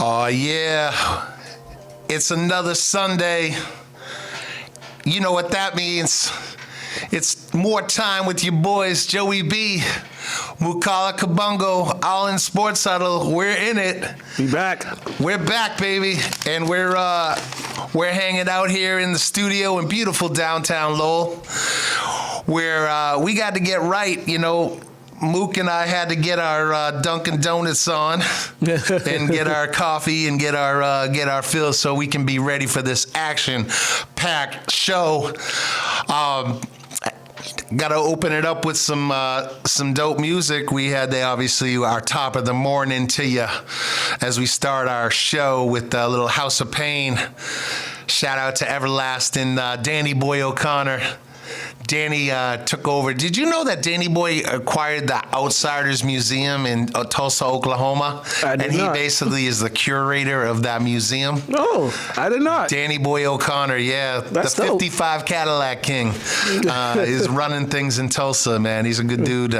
Oh, yeah. It's another Sunday. You know what that means. It's more time with your boys, Joey B, Mukala Kabong, All In Sports Huddle. We're in it. We back. We're back, baby. And we're hanging out here in the studio in beautiful downtown Lowell, where we got to get right, you know. Mook and I had to get our Dunkin' Donuts on and get our coffee and get our fill so we can be ready for this action-packed show. Got to open it up with some dope music. We had obviously our top of the morning to you as we start our show with a little House of Pain. Shout out to Everlasting Danny Boy O'Connor. Danny took over. Did you know that Danny Boy acquired the Outsiders Museum in Tulsa, Oklahoma? I did not. He basically is the curator of that museum. Oh, I did not. Danny Boy O'Connor, yeah. That's the dope. 55 Cadillac King is running things in Tulsa, man. He's a good dude.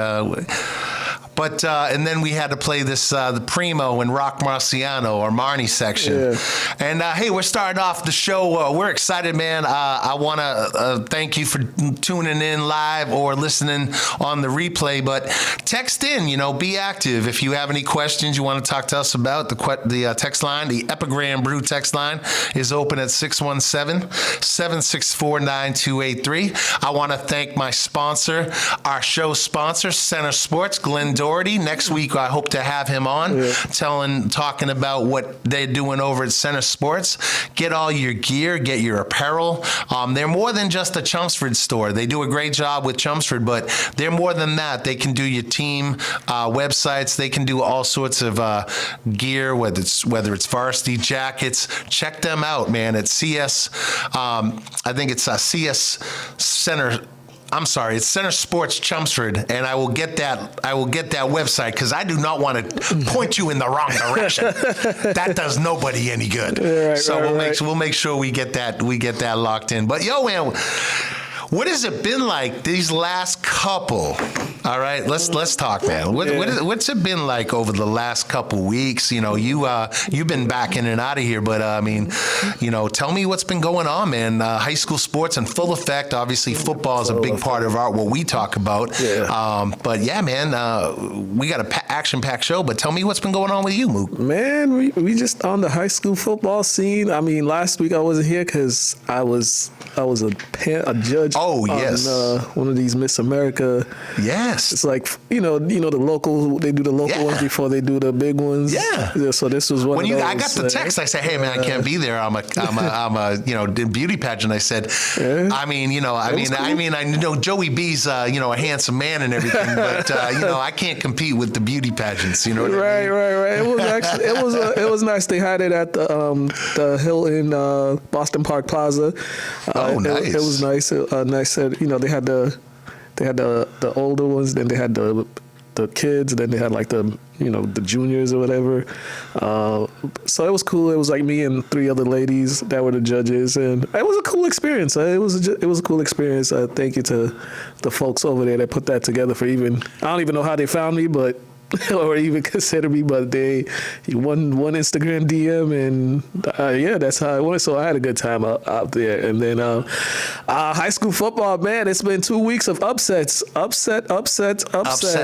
But and then we had to play this the Primo and Rock Marciano or Marnie section. Yeah. And hey, we're starting off the show. We're excited, man. I want to thank you for tuning in live or listening on the replay. But text in, you know, be active. If you have any questions you want to talk to us about, the text line, the Epigram Brew text line is open at 617-764-9283. I want to thank my sponsor, our show sponsor, Center Sports, Glenn Doherty. Next week, I hope to have him on, talking about what they're doing over at Center Sports. Get all your gear, get your apparel. They're more than just a Chelmsford store. They do a great job with Chelmsford, but they're more than that. They can do your team websites. They can do all sorts of gear, whether it's varsity jackets. Check them out, man. At CS, I think it's CS Center. I'm sorry, it's Center Sports Chelmsford, and I will get that website because I do not want to point you in the wrong direction. That does nobody any good. We'll make sure we get that locked in. But yo, man, what has it been like these last couple? All right, let's talk, man. What's it been like over the last couple weeks? You know, you've been back in and out of here, but I mean, you know, tell me what's been going on, man. High school sports in full effect. Obviously, football is a big part of what we talk about. Yeah. But yeah, man, we got an action-packed show. But tell me what's been going on with you, Mook. Man, we just on the high school football scene. I mean, last week I wasn't here because I was a judge. Oh, yes. On one of these Miss America. Yes. It's like, you know, the local, they do the local ones before they do the big ones. Yeah. So this was one of those. I got the text, I said, hey, man, I can't be there. I'm a you know, beauty pageant. I said, I know Joey B's, you know, a handsome man and everything, but, you know, I can't compete with the beauty pageants, you know what I mean? Right. It was actually, it was nice. They had it at the Hilton, Boston Park Plaza. Nice. It was nice. Nice. You know, they had the older ones, then they had the kids, then they had like the juniors or whatever. So it was cool. It was like me and 3 other ladies that were the judges, and it was a cool experience. It was a cool experience. Thank you to the folks over there that put that together. I don't even know how they found me, but or even consider me, but they one Instagram DM, and that's how it went. So I had a good time out there. And then high school football, man, it's been 2 weeks of upsets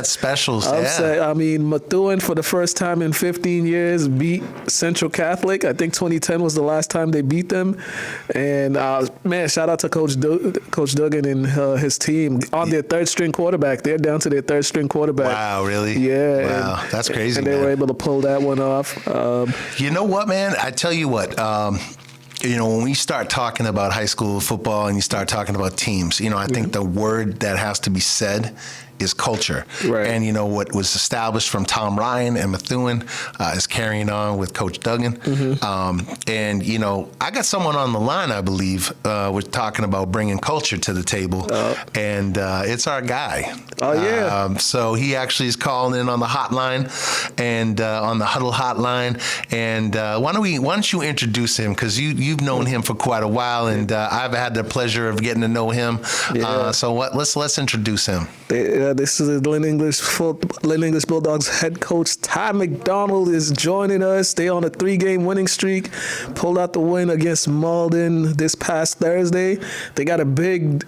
specials. I mean, Methuen for the first time in 15 years beat Central Catholic. I think 2010 was the last time they beat them. And man, shout out to Coach Duggan and his team on their 3rd string quarterback. They're down to their 3rd string quarterback. Wow, really? Yeah. Wow, that's crazy. And they were able to pull that one off. You know what, man? I tell you what. You know, when we start talking about high school football and you start talking about teams, you know, I think the word that has to be said is culture. Right. And, you know, what was established from Tom Ryan and Methuen is carrying on with Coach Duggan. Mm-hmm. And, you know, I got someone on the line, I believe, we're talking about bringing culture to the table. And it's our guy. Oh, yeah. So he actually is calling in on the hotline and on the Huddle hotline. And why don't you introduce him? Because you've known him for quite a while, and I've had the pleasure of getting to know him. Yeah. So let's introduce him. This is Lynn English Bulldogs head coach Ty McDonald is joining us. They on a 3-game winning streak. Pulled out the win against Malden this past Thursday. They got a big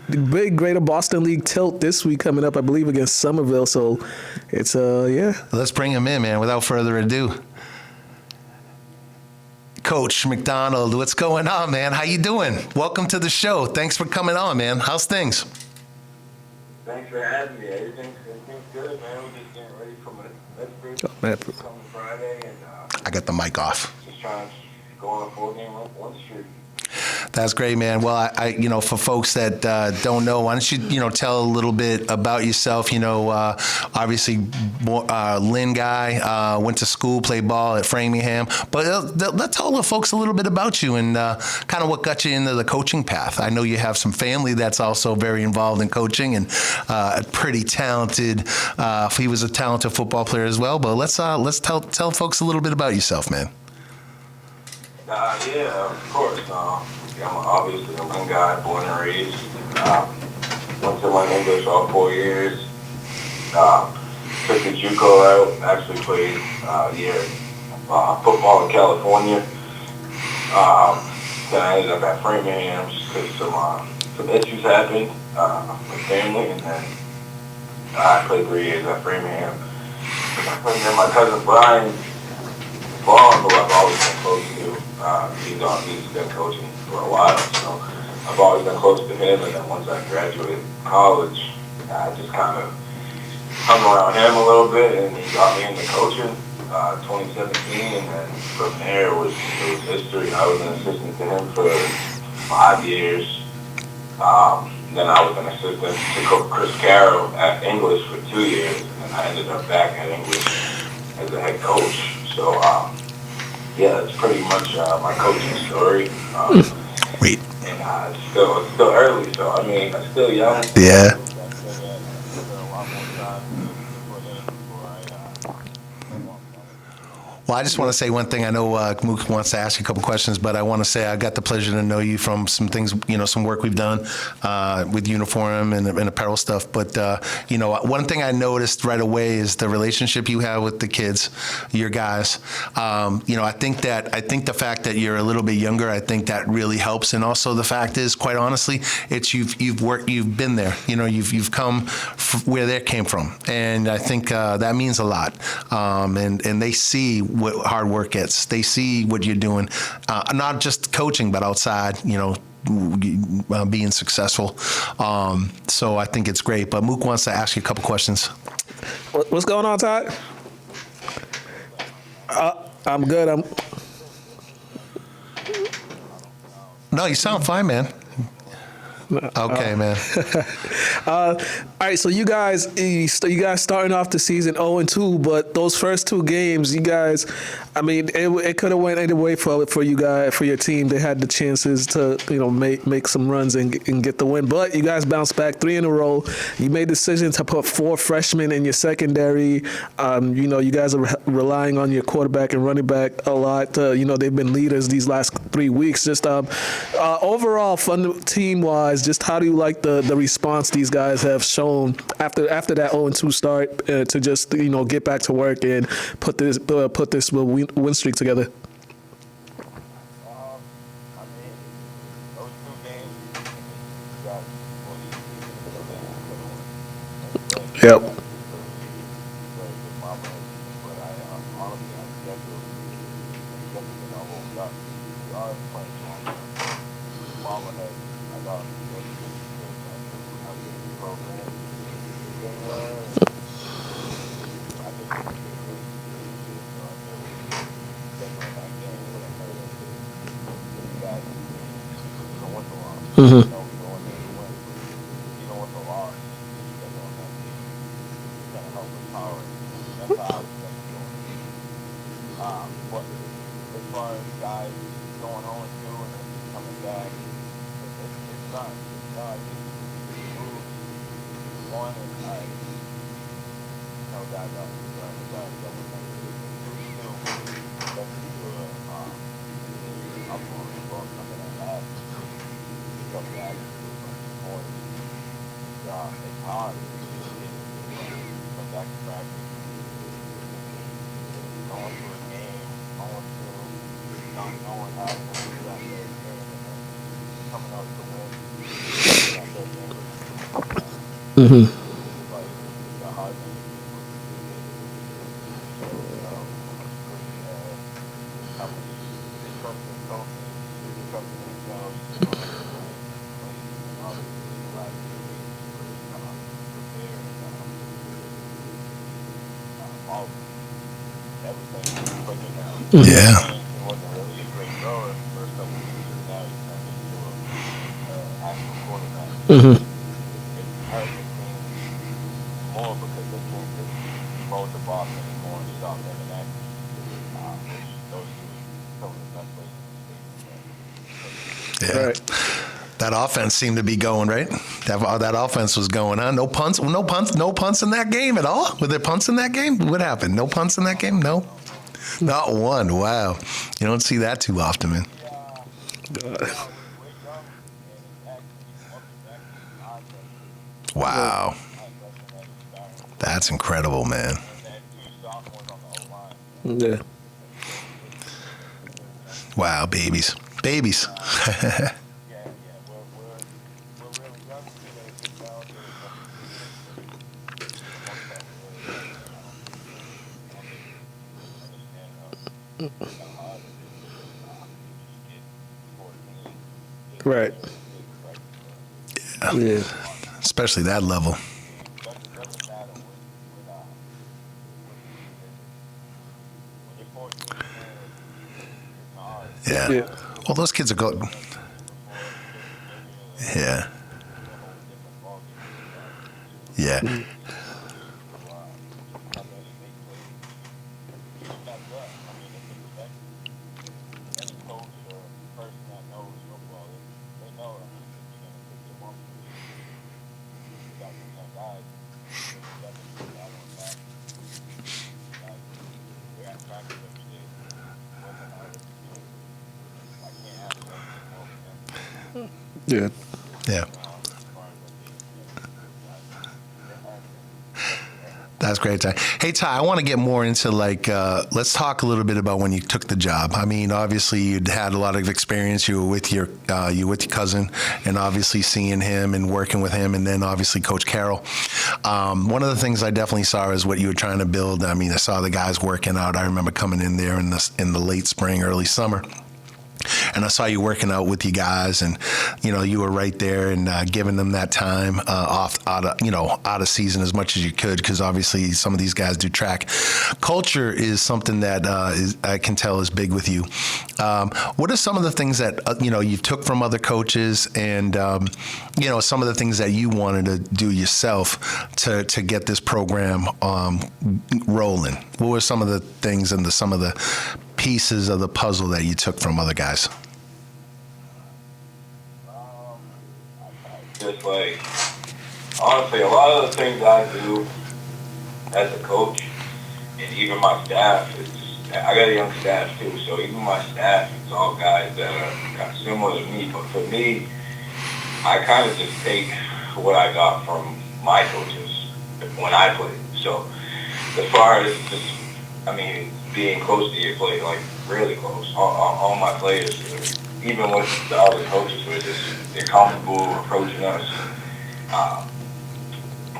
Greater Boston League tilt this week coming up, I believe, against Somerville. So it's Let's bring him in, man. Without further ado. Coach McDonald, what's going on, man? How you doing? Welcome to the show. Thanks for coming on, man. How's things? Thanks for having me. Everything's good, man. We're just getting ready for my next break. Coming Friday, and I got the mic off. just trying to go on a 4-game win streak. That's great, man. Well, I for folks that don't know, why don't you, tell a little bit about yourself? Obviously, Lynn guy, went to school, played ball at Framingham. But let's tell the folks a little bit about you and kind of what got you into the coaching path. I know you have some family that's also very involved in coaching and pretty talented. He was a talented football player as well. But let's tell folks a little bit about yourself, man. Yeah, of course. I'm obviously a Lynn guy, born and raised. Went to Lynn English all 4 years. Took the JUCO out. Actually played a year football in California. Then I ended up at Framingham just because some issues happened with family, and then I played 3 years at Framingham. And then my cousin Brian Vaughn, who I've always been close to, he's been coaching for a while, so I've always been close to him. And then once I graduated college, I just kind of hung around him a little bit, and he got me into coaching 2017. And then from there, it was history. I was an assistant to him for 5 years. Then I was an assistant to Coach Chris Carroll at English for 2 years, and I ended up back at English as a head coach. So, that's pretty much my coaching story. Wait. And it's still early, so I mean, I'm still young. Yeah. Well, I just want to say one thing. I know Mook wants to ask you a couple questions, but I want to say I got the pleasure to know you from some things, some work we've done with uniform and apparel stuff. But, one thing I noticed right away is the relationship you have with the kids, your guys. I think the fact that you're a little bit younger, I think that really helps. And also the fact is, quite honestly, it's you've been there. You've come where they came from. And I think that means a lot. And they see what hard work is. They see what you're doing, not just coaching, but outside, being successful. So I think it's great. But Mook wants to ask you a couple questions. What's going on, Ty? I'm good. No, you sound fine, man. Okay, man. All right, so you guys starting off the season 0-2, but those first 2 games, you guys, I mean, it could have went either way for you guys, for your team. They had the chances to make some runs and get the win, but you guys bounced back 3 in a row. You made the decision to put 4 freshmen in your secondary. You guys are relying on your quarterback and running back a lot. They've been leaders these last 3 weeks. Just overall, fun team-wise, just how do you like the response these guys have shown after that 0-2 start to just get back to work and put this win streak together? I mean, those 2 games, Yep. Mm-hmm. But as far as guys going on too and then coming back, it's not. I think it's moved. One and guys up. Guys that was like still that's I'm going to go something like that. Some guys more it's hard. practice, going to a game, going to not knowing how to do that third game, and then coming out to win that third game. Mm-hmm. Like the hard thing to do was so much great how much they trust their coaches, they trust themselves, and obviously the last 2 weeks prepare all everything quicker now. Yeah. He wasn't really a great thrower the first couple of weeks, and now he's turned into an actual quarterback. Mm-hmm. It's hard to see more because they can't just roll the ball anymore and stop them in action. Which those two are some of the best players in the Yeah. Right. That offense seemed to be going, right? That offense was going on. No punts in that game at all? Were there punts in that game? What happened? No punts in that game? No? Not one. Wow. You don't see that too often, man. Wow. That's incredible, man. Yeah. Wow, babies. Babies. Right. Yeah. Especially that level. Yeah. Yeah. Well, those kids are good. Yeah. Yeah. Yeah. Yeah. That's great, Ty. Hey, Ty, I want to get more into let's talk a little bit about when you took the job. I mean, obviously you'd had a lot of experience. You were with your cousin, and obviously seeing him and working with him, and then obviously Coach Carroll. One of the things I definitely saw is what you were trying to build. I mean, I saw the guys working out. I remember coming in there in the late spring, early summer. And I saw you working out with you guys, and you were right there and giving them that time out of season as much as you could, because obviously some of these guys do track. Culture is something that I can tell is big with you. What are some of the things that you took from other coaches, and some of the things that you wanted to do yourself to get this program rolling? What were some of the things and some of the pieces of the puzzle that you took from other guys? Just honestly, a lot of the things I do as a coach, and even my staff, I got a young staff too, so even my staff, it's all guys that are kind of similar to me. But for me, I kind of just take what I got from my coaches when I played. So as far as being close to your play, really close. All my players, even with the other coaches, they're comfortable approaching us.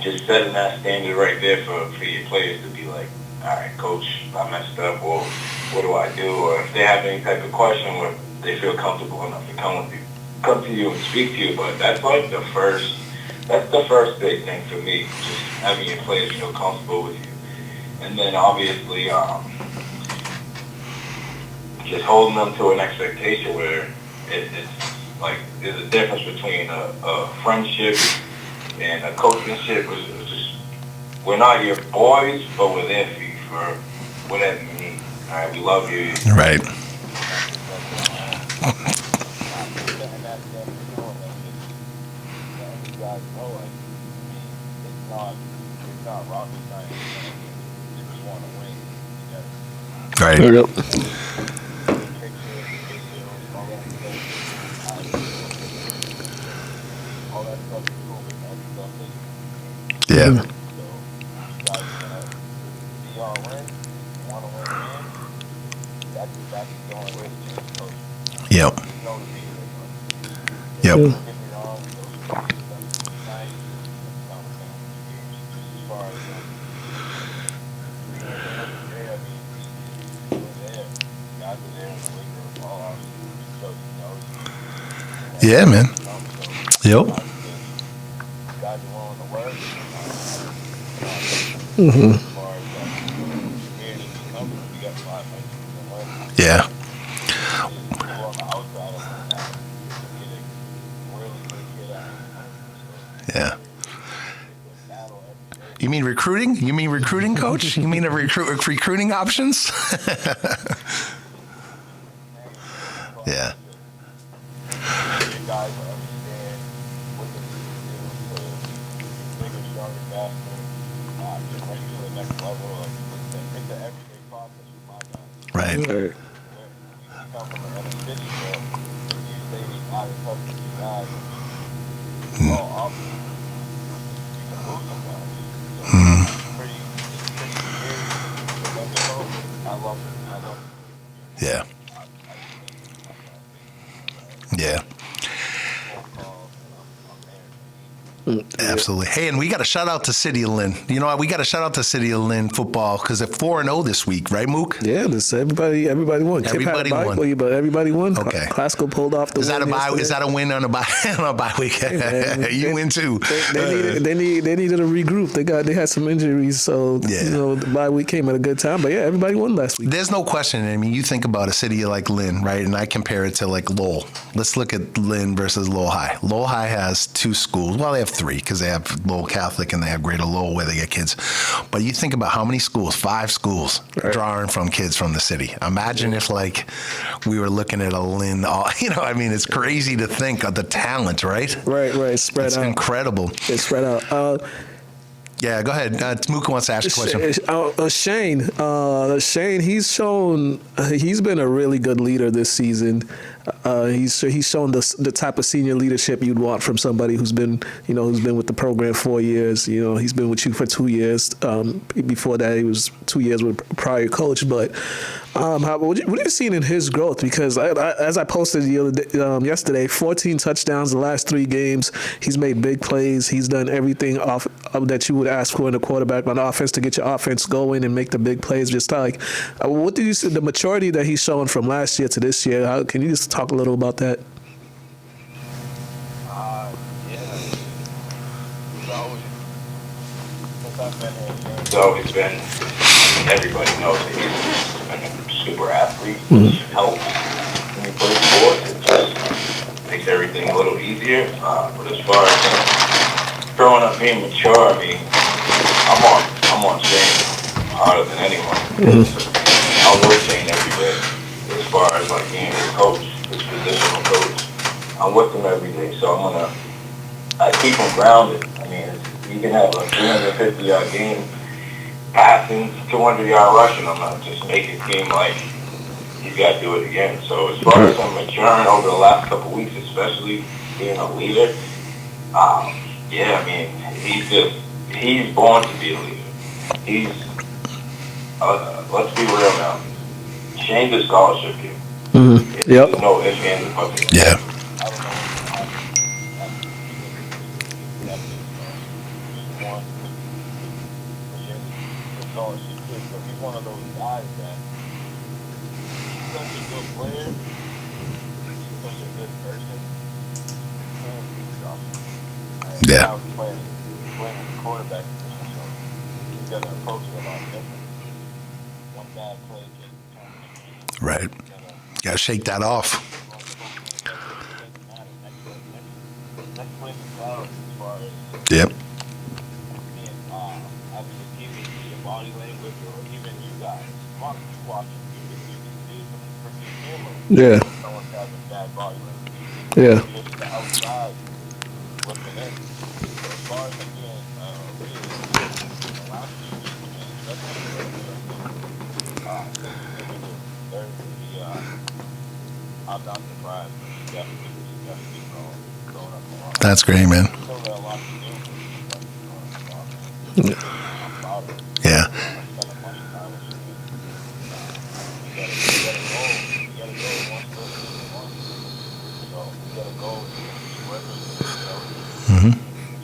Just setting that standard right there for your players to be like, all right, coach, I messed up, or what do I do? Or if they have any type of question where they feel comfortable enough to come to you and speak to you. But that's the first big thing for me, just having your players feel comfortable with you. And then obviously, just holding them to an expectation where there's a difference between a friendship and a coachmanship. We're not your boys, but we're there for you for whatever you need. All right, we love you. Right. Right. Yep. Yeah. Yep. Yep. Yeah. Yeah, man. Yep. Yeah. Yeah. You mean recruiting? You mean recruiting, coach? You mean recruiting options? Yeah. Right. Right. Yeah. Yeah. Absolutely. Hey, and we got to shout out to City of Lynn. You know what? We got to shout out to City of Lynn football because they're 4-0 this week, right, Mook? Yeah, this everybody won. Kip had a bye week, but everybody won. Okay. Classical pulled off the Is that win a bye? yesterday. Is that a win on a bye on a bye week? You win too. They needed a regroup. They had some injuries, so Yeah. the bye week came at a good time. But yeah, everybody won last week. There's no question. I mean, you think about a city like Lynn, right? And I compare it to like Lowell. Let's look at Lynn versus Lowell High. Lowell High has 2 schools. Well, they have 3 because they have Lowell Catholic and they have Greater Lowell where they get kids. But you think about how many schools, 5 schools, Right. drawing from kids from the city. Imagine if like we were looking at a Lynn, I mean, it's crazy to think of the talent, right? Right. Spread It's out. incredible. It's spread out. Yeah, go ahead. Mooka wants to ask a question. Shane, he's been a really good leader this season. He's shown the type of senior leadership you'd want from somebody who's been with the program 4 years. He's been with you for 2 years. Before that, he was 2 years with a prior coach. But what have you seen in his growth? Because as I posted yesterday, 14 touchdowns the last 3 games. He's made big plays. He's done everything that you would ask for in a quarterback on offense to get your offense going and make the big plays. Just like, what did you see the maturity that he's shown from last year to this year? Can you just talk a little about that? He's always been, everybody knows that he's been a super athlete, which helps when you play sports. It just makes everything a little easier. But as far as growing up being mature, I mean, I'm on Shane harder than anyone. I work Shane every day. As far as like being his coach, his positional coach, I'm with him every day. So I keep him grounded. I mean, you can have a 350-yard game passing, 200-yard rushing. I'm not just making it seem like he's got to do it again. So as far as him maturing over the last couple of weeks, especially being a leader, I mean, he's born to be a leader. Let's be real now. Shane's a scholarship kid. Yep. There's no ifs, ands, or buts. Yeah. He's one of those guys that he's such a good player, he's such a good person, he can be trusted. Yeah. He's playing the quarterback position, so he's got to approach it a lot different. One bad play can turn. Right. Got to shake that off. Next play is cloud as far as Yep. being obviously keeping your body language or even you guys watching you can see from the camera. Yeah. Someone's having bad body language. Yeah. Just the outside looking in. So as far as him being really the last few weeks, I'm not surprised. He's definitely growing up a lot. That's great, man. Still got a lot to do, but he's definitely growing up a lot. I'm proud of him. Yeah. I spent a bunch of time with him. You gotta go As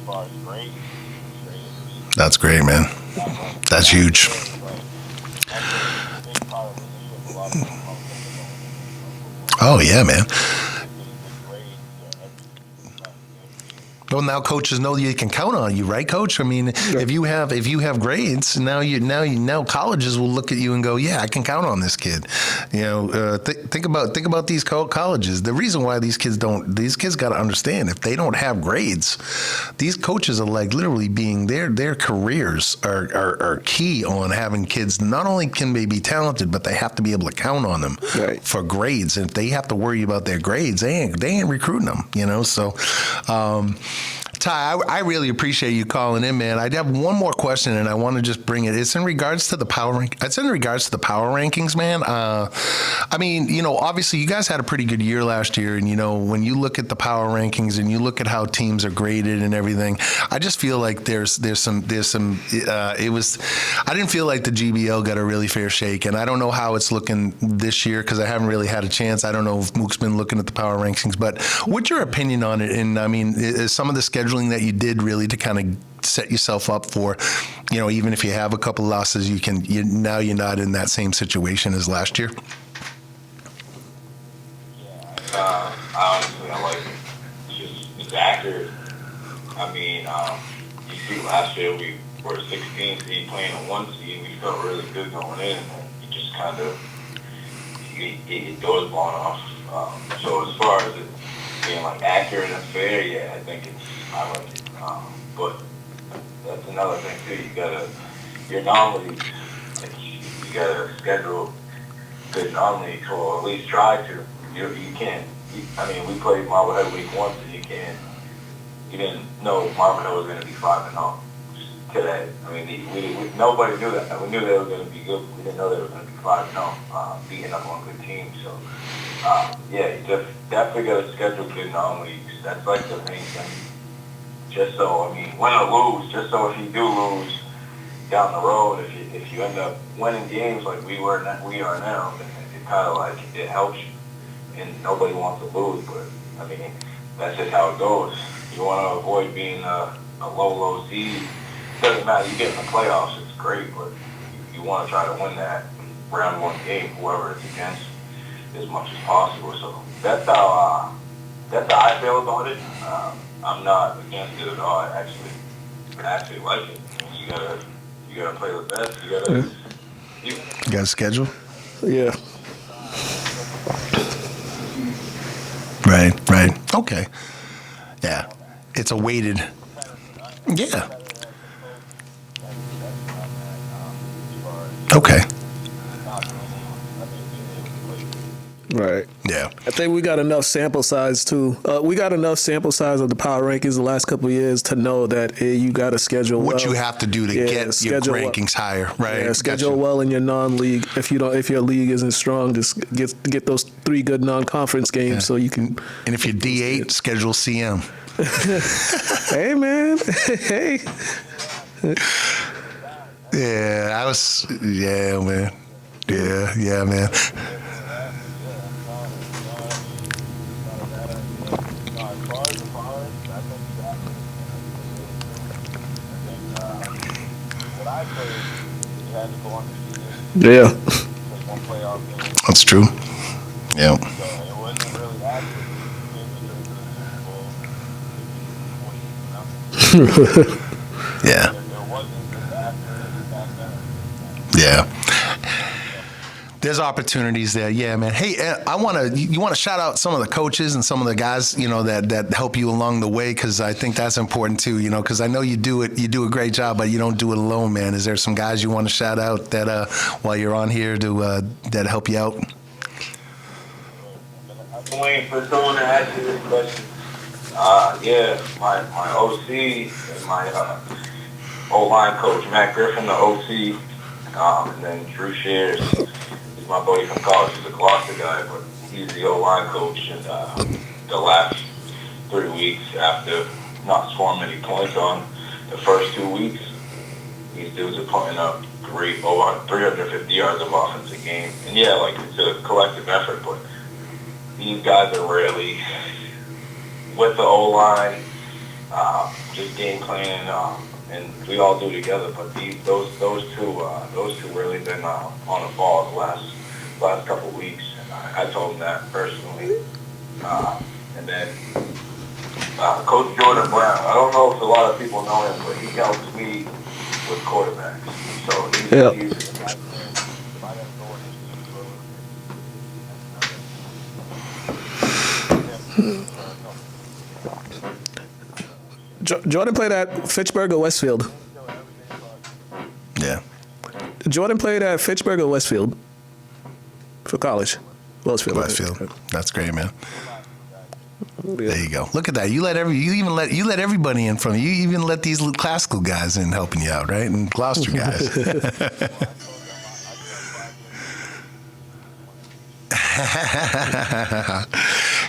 far as grades, That's great, man. That's huge. Oh yeah, man. Well, now coaches know you can count on you, right, Coach? I mean, if you have grades, now colleges will look at you and go, yeah, I can count on this kid. You know, think about these colleges. The reason why these kids got to understand, if they don't have grades, these coaches are like literally being their careers are key on having kids. Not only can they be talented, but they have to be able to count on them for grades. And if they have to worry about their grades, they ain't recruiting them. You know, so. Ty, I really appreciate you calling in, man. I have one more question, and I want to just bring it. It's in regards to the power rankings, man. I mean, you know, obviously you guys had a pretty good year last year, and you know, when you look at the power rankings and you look at how teams are graded and everything, I just feel like there's some. I didn't feel like the GBL got a really fair shake, and I don't know how it's looking this year because I haven't really had a chance. I don't know if Mook's been looking at the power rankings, but what's your opinion on it? And I mean, is some of the scheduling that you did really to kind of set yourself up for, you know, even if you have a couple losses, now you're not in that same situation as last year? Yeah, honestly, I like it. It's accurate. I mean, you see last year we were 16 seed playing a 1 seed. We felt really good going in, and you just kind of get your doors blown off. So as far as it being like accurate and fair, yeah, I think I like it. But that's another thing too. Your non-league, you gotta schedule good non-league, or at least try to. You can't. I mean, we played Marblehead week 1, so you didn't know Marblehead was going to be 5-0 today. I mean, nobody knew that. We knew they were going to be good. We didn't know they were going to be 5-0, beating up on good teams. So, yeah, you just definitely got to schedule good non-leagues. That's like the main thing. Just so, I mean, win or lose, just so if you do lose down the road, if you end up winning games like we are now, then it kind of like, it helps you. And nobody wants to lose, but, I mean, that's just how it goes. You want to avoid being a low seed. It doesn't matter. You get in the playoffs, it's great, but you want to try to win that round 1 game, whoever it's against, as much as possible. So that's how I feel about it. I'm not against it at all. I actually like it. You gotta play the best. You got a schedule? Yeah. Right. Okay. Yeah. It's a weighted. Yeah. Okay. Right. Yeah. I think we got enough sample size too. We got enough sample size of the power rankings the last couple of years to know that you got to schedule what you have to do to get your rankings higher, right? Yeah, schedule well in your non-league. If your league isn't strong, just get those 3 good non-conference games so you can. And if you're D8, schedule CM. Hey man, hey. Yeah, man. Yeah, man. Yeah. That's true. Yeah. Yeah. Yeah. There's opportunities there. Yeah, man. Hey, you want to shout out some of the coaches and some of the guys, you know, that help you along the way, because I think that's important too, you know, because I know you do a great job, but you don't do it alone, man. Is there some guys you want to shout out that while you're on here that help you out? I'm waiting for someone to ask you this question. Yeah, my OC and my O-line coach, Matt Griffin, the OC, and then Drew Shears. My buddy from college. He's a Gloucester guy, but he's the O-line coach. And the last 3 weeks, after not scoring many points on the first 2 weeks, these dudes are putting up great, over 350 yards of offense a game. And yeah, like, it's a collective effort, but these guys are really, with the O-line, just game planning, and we all do together. But those two really been on the ball the last couple of weeks. And I told them that personally. And then Coach Jordan Brown. I don't know if a lot of people know him, but he helps me with quarterbacks. So he's Jordan played at Fitchburg or Westfield? Yeah. Jordan played at Fitchburg or Westfield for college? Westfield. That's great, man. There you go. Look at that. You let everybody in from you. You even let these classical guys in helping you out, right? And Gloucester guys.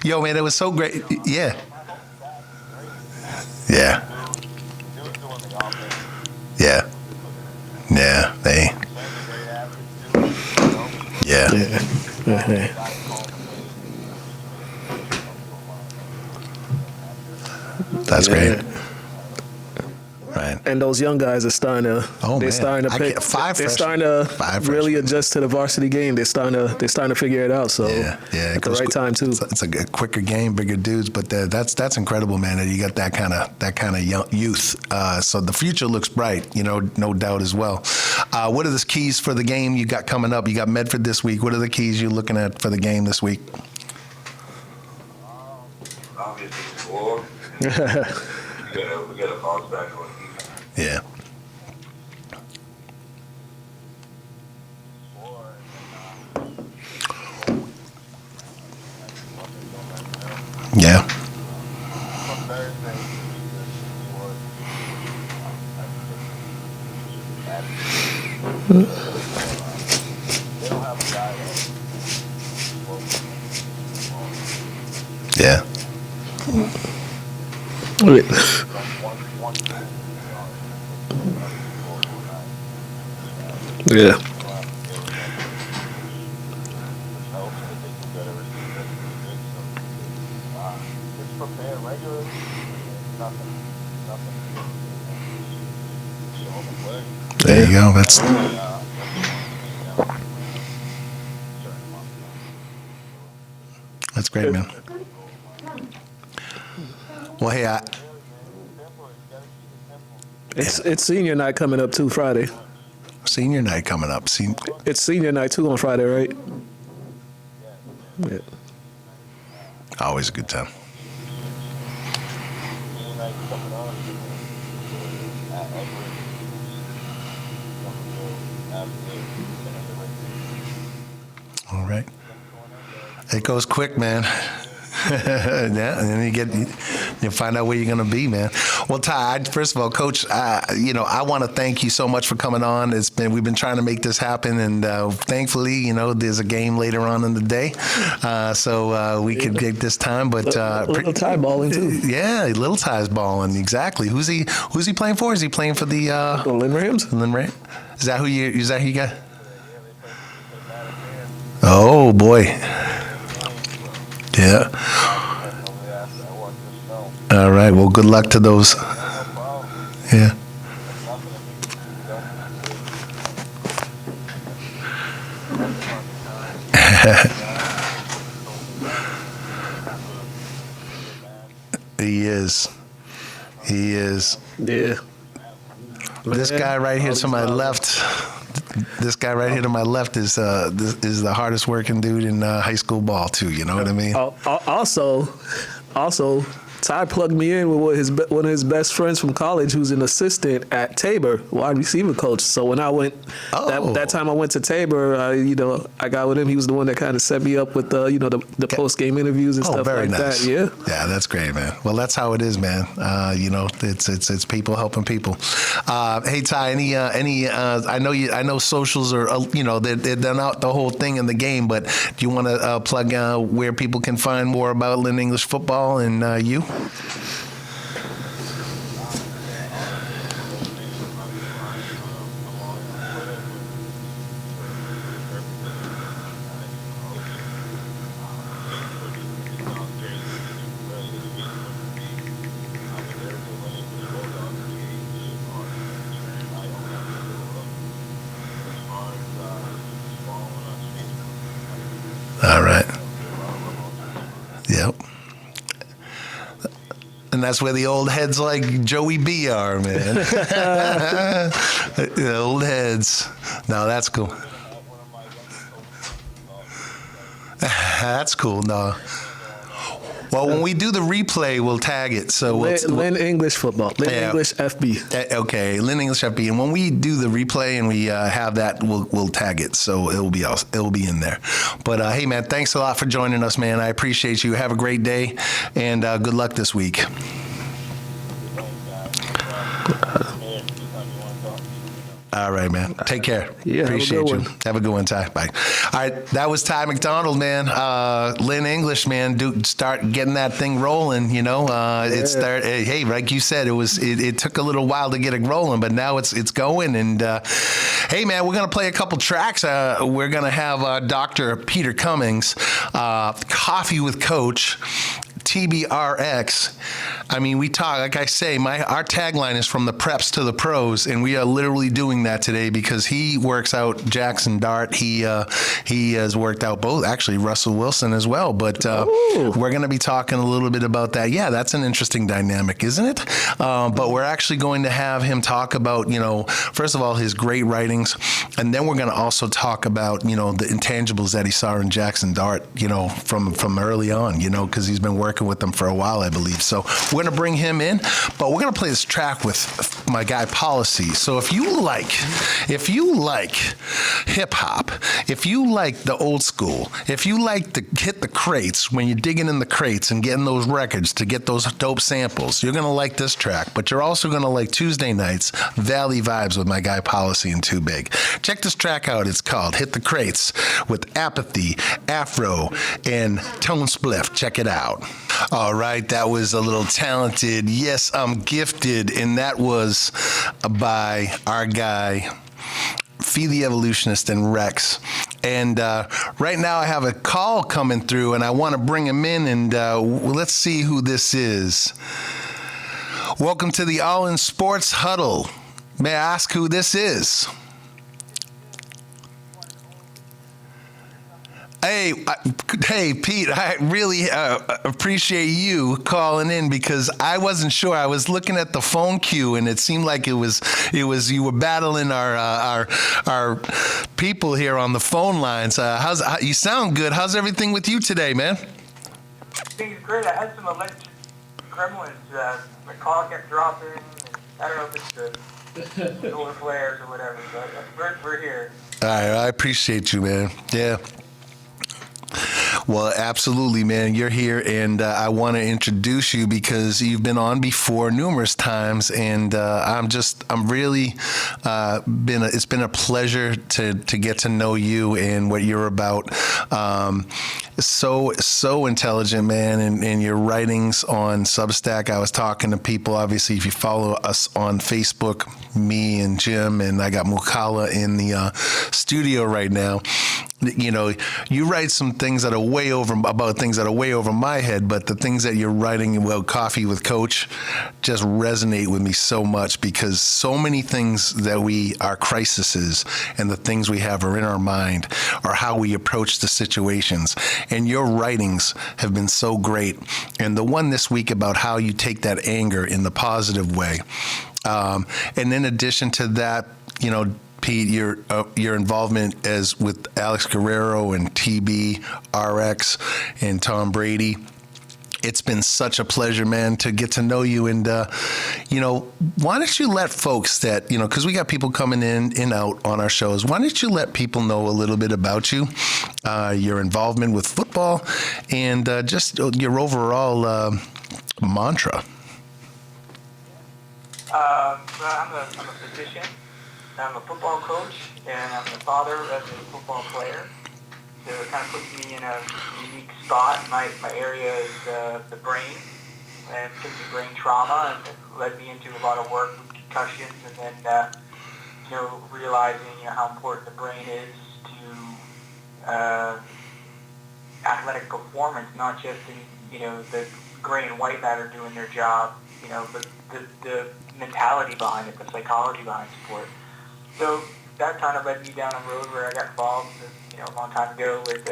Yo, man, it was so great. Yeah. Yeah. Yeah. Yeah. That's great. Right. And those young guys are starting to. They're starting to really adjust to the varsity game. They're starting to figure it out. So at the right time too. It's a quicker game, bigger dudes, but that's incredible, man. That you got that kind of young youth. So the future looks bright. No doubt as well. What are the keys for the game you got coming up? You got Medford this week. What are the keys you're looking at for the game this week? Obviously score. We gotta bounce back on defense. Yeah. Yeah. Yeah. Yeah. There you go. That's great, man. Well, hey, it's senior night coming up too Friday. Senior night coming up. It's senior night too on Friday, right? Yeah. Always a good time. All right. It goes quick, man. Yeah, and then you find out where you're going to be, man. Well, Ty, first of all, Coach, I want to thank you so much for coming on. We've been trying to make this happen, and thankfully, there's a game later on in the day, so we could get this time. But little Ty balling too. Yeah, little Ty's balling exactly. Who's he playing for? Is he playing for the Lynn Rams? Lynn Rams? Is that who you got? Oh boy. Yeah. All right. Well, good luck to those. Yeah. He is. Yeah. This guy right here to my left. This guy right here to my left is the hardest working dude in high school ball too. You know what I mean? Also, Ty plugged me in with one of his best friends from college, who's an assistant at Tabor, wide receiver coach. So when I went that time I went to Tabor, I got with him. He was the one that kind of set me up with the post game interviews and stuff like nice. that. Yeah. Yeah, that's great, man. Well, that's how it is, man. It's people helping people. Hey Ty, I know socials are they're not the whole thing in the game, but do you want to plug where people can find more about Lynn English football and you? And that's where the old heads like Joey B are, man. The old heads. No, that's cool. That's cool. No. Well, when we do the replay, we'll tag it. So Lynn English football. Lynn English FB. Okay, Lynn English FB. And when we do the replay and we have that, we'll tag it. So it'll be in there. But hey, man, thanks a lot for joining us, man. I appreciate you. Have a great day, and good luck this week. All right, man. Take care. Yeah, appreciate you. Have a good one, Ty. Bye. All right, that was Ty McDonald, man. Lynn English, man. Start getting that thing rolling. You know, Hey, like you said, it took a little while to get it rolling, but now it's going. And hey, man, we're gonna play a couple tracks. We're gonna have Dr. Peter Cummings, Coffee with Coach. TBRx. I mean, we talk, like I say, our tagline is from the preps to the pros, and we are literally doing that today because he works out Jackson Dart. He has worked out both, actually Russell Wilson as well. But we're going to be talking a little bit about that. Yeah, that's an interesting dynamic, isn't it? But we're actually going to have him talk about, first of all, his great writings, and then we're going to also talk about, the intangibles that he saw in Jackson Dart, from early on, because he's been working with them for a while, I believe. So we're going to bring him in, but we're going to play this track with my guy Paulie. So if you like hip hop, if you like the old school, if you like to hit the crates when you're digging in the crates and getting those records to get those dope samples, you're going to like this track, but you're also going to like Tuesday nights, Valley Vibes with my guy Paulie and Too Big. Check this track out. It's called Hit the Crates with Apathy, Afro, and Tone Spliff. Check it out. All right, that was a little talented. Yes, I'm gifted, and that was by our guy, Fee the Evolutionist and Rex. And right now I have a call coming through, and I want to bring him in, and let's see who this is. Welcome to the All In Sports Huddle. May I ask who this is? Hey, Pete, I really appreciate you calling in because I wasn't sure. I was looking at the phone queue and it seemed like it was you were battling our people here on the phone lines. You sound good. How's everything with you today, man? Things great. I had some electric gremlins. My call kept dropping. I don't know if it's the solar flares or whatever, but we're here. All right, I appreciate you, man. Yeah. Well, absolutely, man. You're here, and I want to introduce you because you've been on before numerous times, and I'm really it's been a pleasure to get to know you and what you're about. So intelligent, man, and your writings on Substack. I was talking to people, obviously, if you follow us on Facebook, me and Jim, and I got Mukala in the studio right now. You write some things that are way over my head, but the things that you're writing about Coffee with Coach just resonate with me so much because so many things that are crises and the things we have are in our mind or how we approach the situations. And your writings have been so great. And the one this week about how you take that anger in the positive way. And in addition to that, Pete, your involvement with Alex Guerrero and TBRx and Tom Brady. It's been such a pleasure, man, to get to know you. And, why don't you let folks that, because we got people coming in and out on our shows, why don't you let people know a little bit about you, your involvement with football, and just your overall mantra? I'm a physician. I'm a football coach, and I'm the father of a football player. So it kind of puts me in a unique spot. My area is the brain, and particularly brain trauma, and it led me into a lot of work with concussions, and then realizing how important the brain is to athletic performance, not just in the gray and white matter doing their job, but the mentality behind it, the psychology behind sport. So that kind of led me down a road where I got involved, a long time ago with,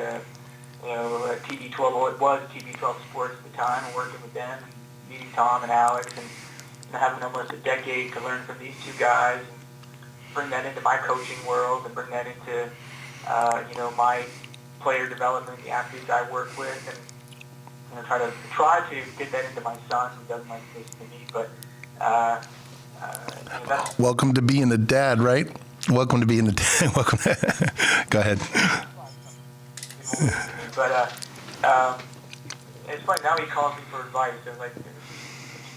TB12. Well, it was TB12 Sports at the time, and working with them, meeting Tom and Alex and having almost a decade to learn from these two guys and bring that into my coaching world and bring that into, my player development, the athletes I work with, and try to get that into my son who doesn't like this to me. But that's Welcome to being a dad, right? Welcome to being a dad. Welcome. Go ahead. But it's funny now he calls me for advice. It's like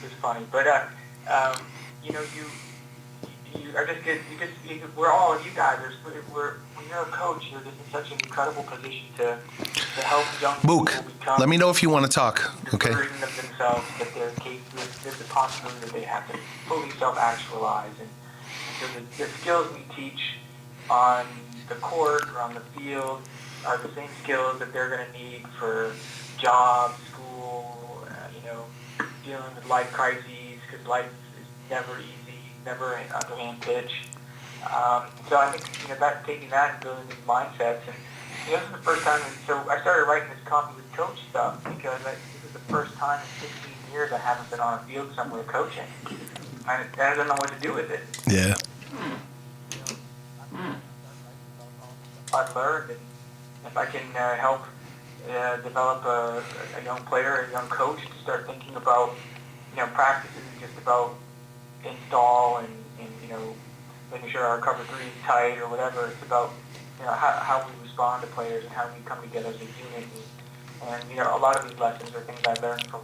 it's funny. But we're all you guys. When you're a coach, you're just in such an incredible position to help young people become. Let me know if you want to talk. Okay. Version of themselves that they're capable. There's a possibility that they have to fully self-actualize, and so the skills we teach on the court or on the field are the same skills that they're going to need for job, school, dealing with life crises, because life is never easy, never an underhand pitch. So I think taking that and building these mindsets, and this is the first time. So I started writing this Coffee with Coach stuff because this is the first time in 16 years I haven't been on a field somewhere coaching. I don't know what to do with it. Yeah. I've learned, and if I can help develop a young player, a young coach to start thinking about, practice isn't just about install and making sure our cover three is tight or whatever. It's about, how we respond to players and how we come together as a unit. And a lot of these lessons are things I learned from,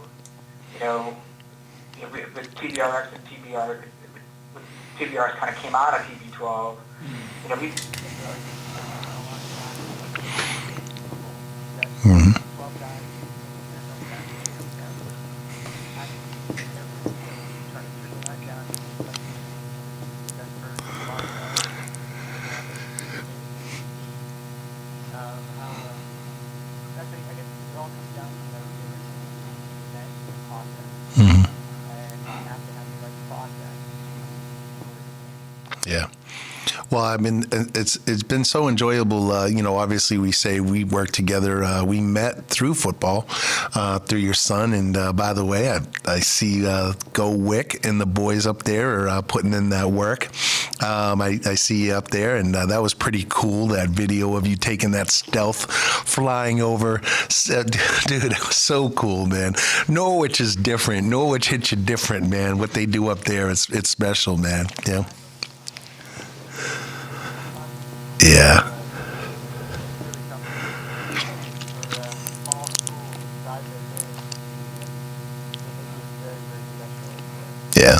with TBRx and TBRx kind of came out of TB12. We. Mm-hmm. Yeah. Well, I mean, it's been so enjoyable. Obviously, we say we work together. We met through football, through your son. And by the way, I see Go Wick and the boys up there are putting in that work. I see you up there, and that was pretty cool. That video of you taking that stealth, flying over, dude, it was so cool, man. Norwich is different. Norwich hits you different, man. What they do up there, it's special, man. Yeah. Yeah. Yeah.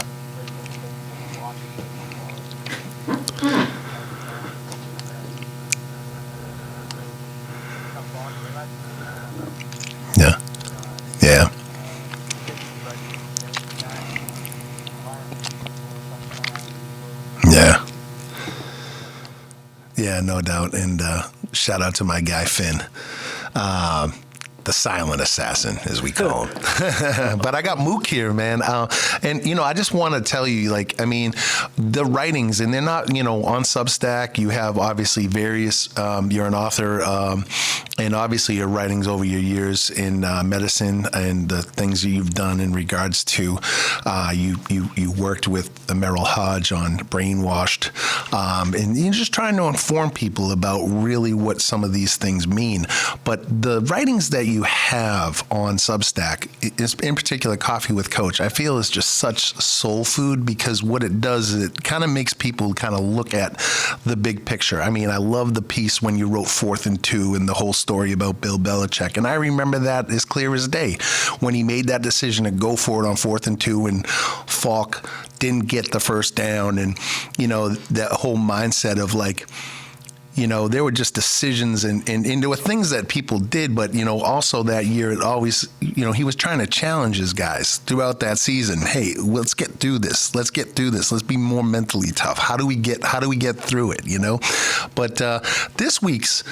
Yeah. Yeah. Yeah. Yeah, no doubt. And shout out to my guy, Finn. The silent assassin, as we call him. But I got Mook here, man. And I just want to tell you, the writings, and they're not, on Substack. You have obviously various, you're an author, and obviously your writings over your years in medicine and the things that you've done in regards to, you worked with Merrill Hodge on Brainwashed, and you're just trying to inform people about really what some of these things mean. But the writings that you have on Substack, in particular Coffee with Coach, I feel is just such soul food, because what it does is it kind of makes people kind of look at the big picture. I mean, I love the piece when you wrote 4th and 2 and the whole story about Bill Belichick. And I remember that as clear as day when he made that decision to go for it on 4th and 2 and Falk didn't get the first down. And, that whole mindset of there were just decisions and there were things that people did, but, also that year, it always, he was trying to challenge his guys throughout that season. Hey, let's get through this. Let's get through this. Let's be more mentally tough. How do we get through it, But this week's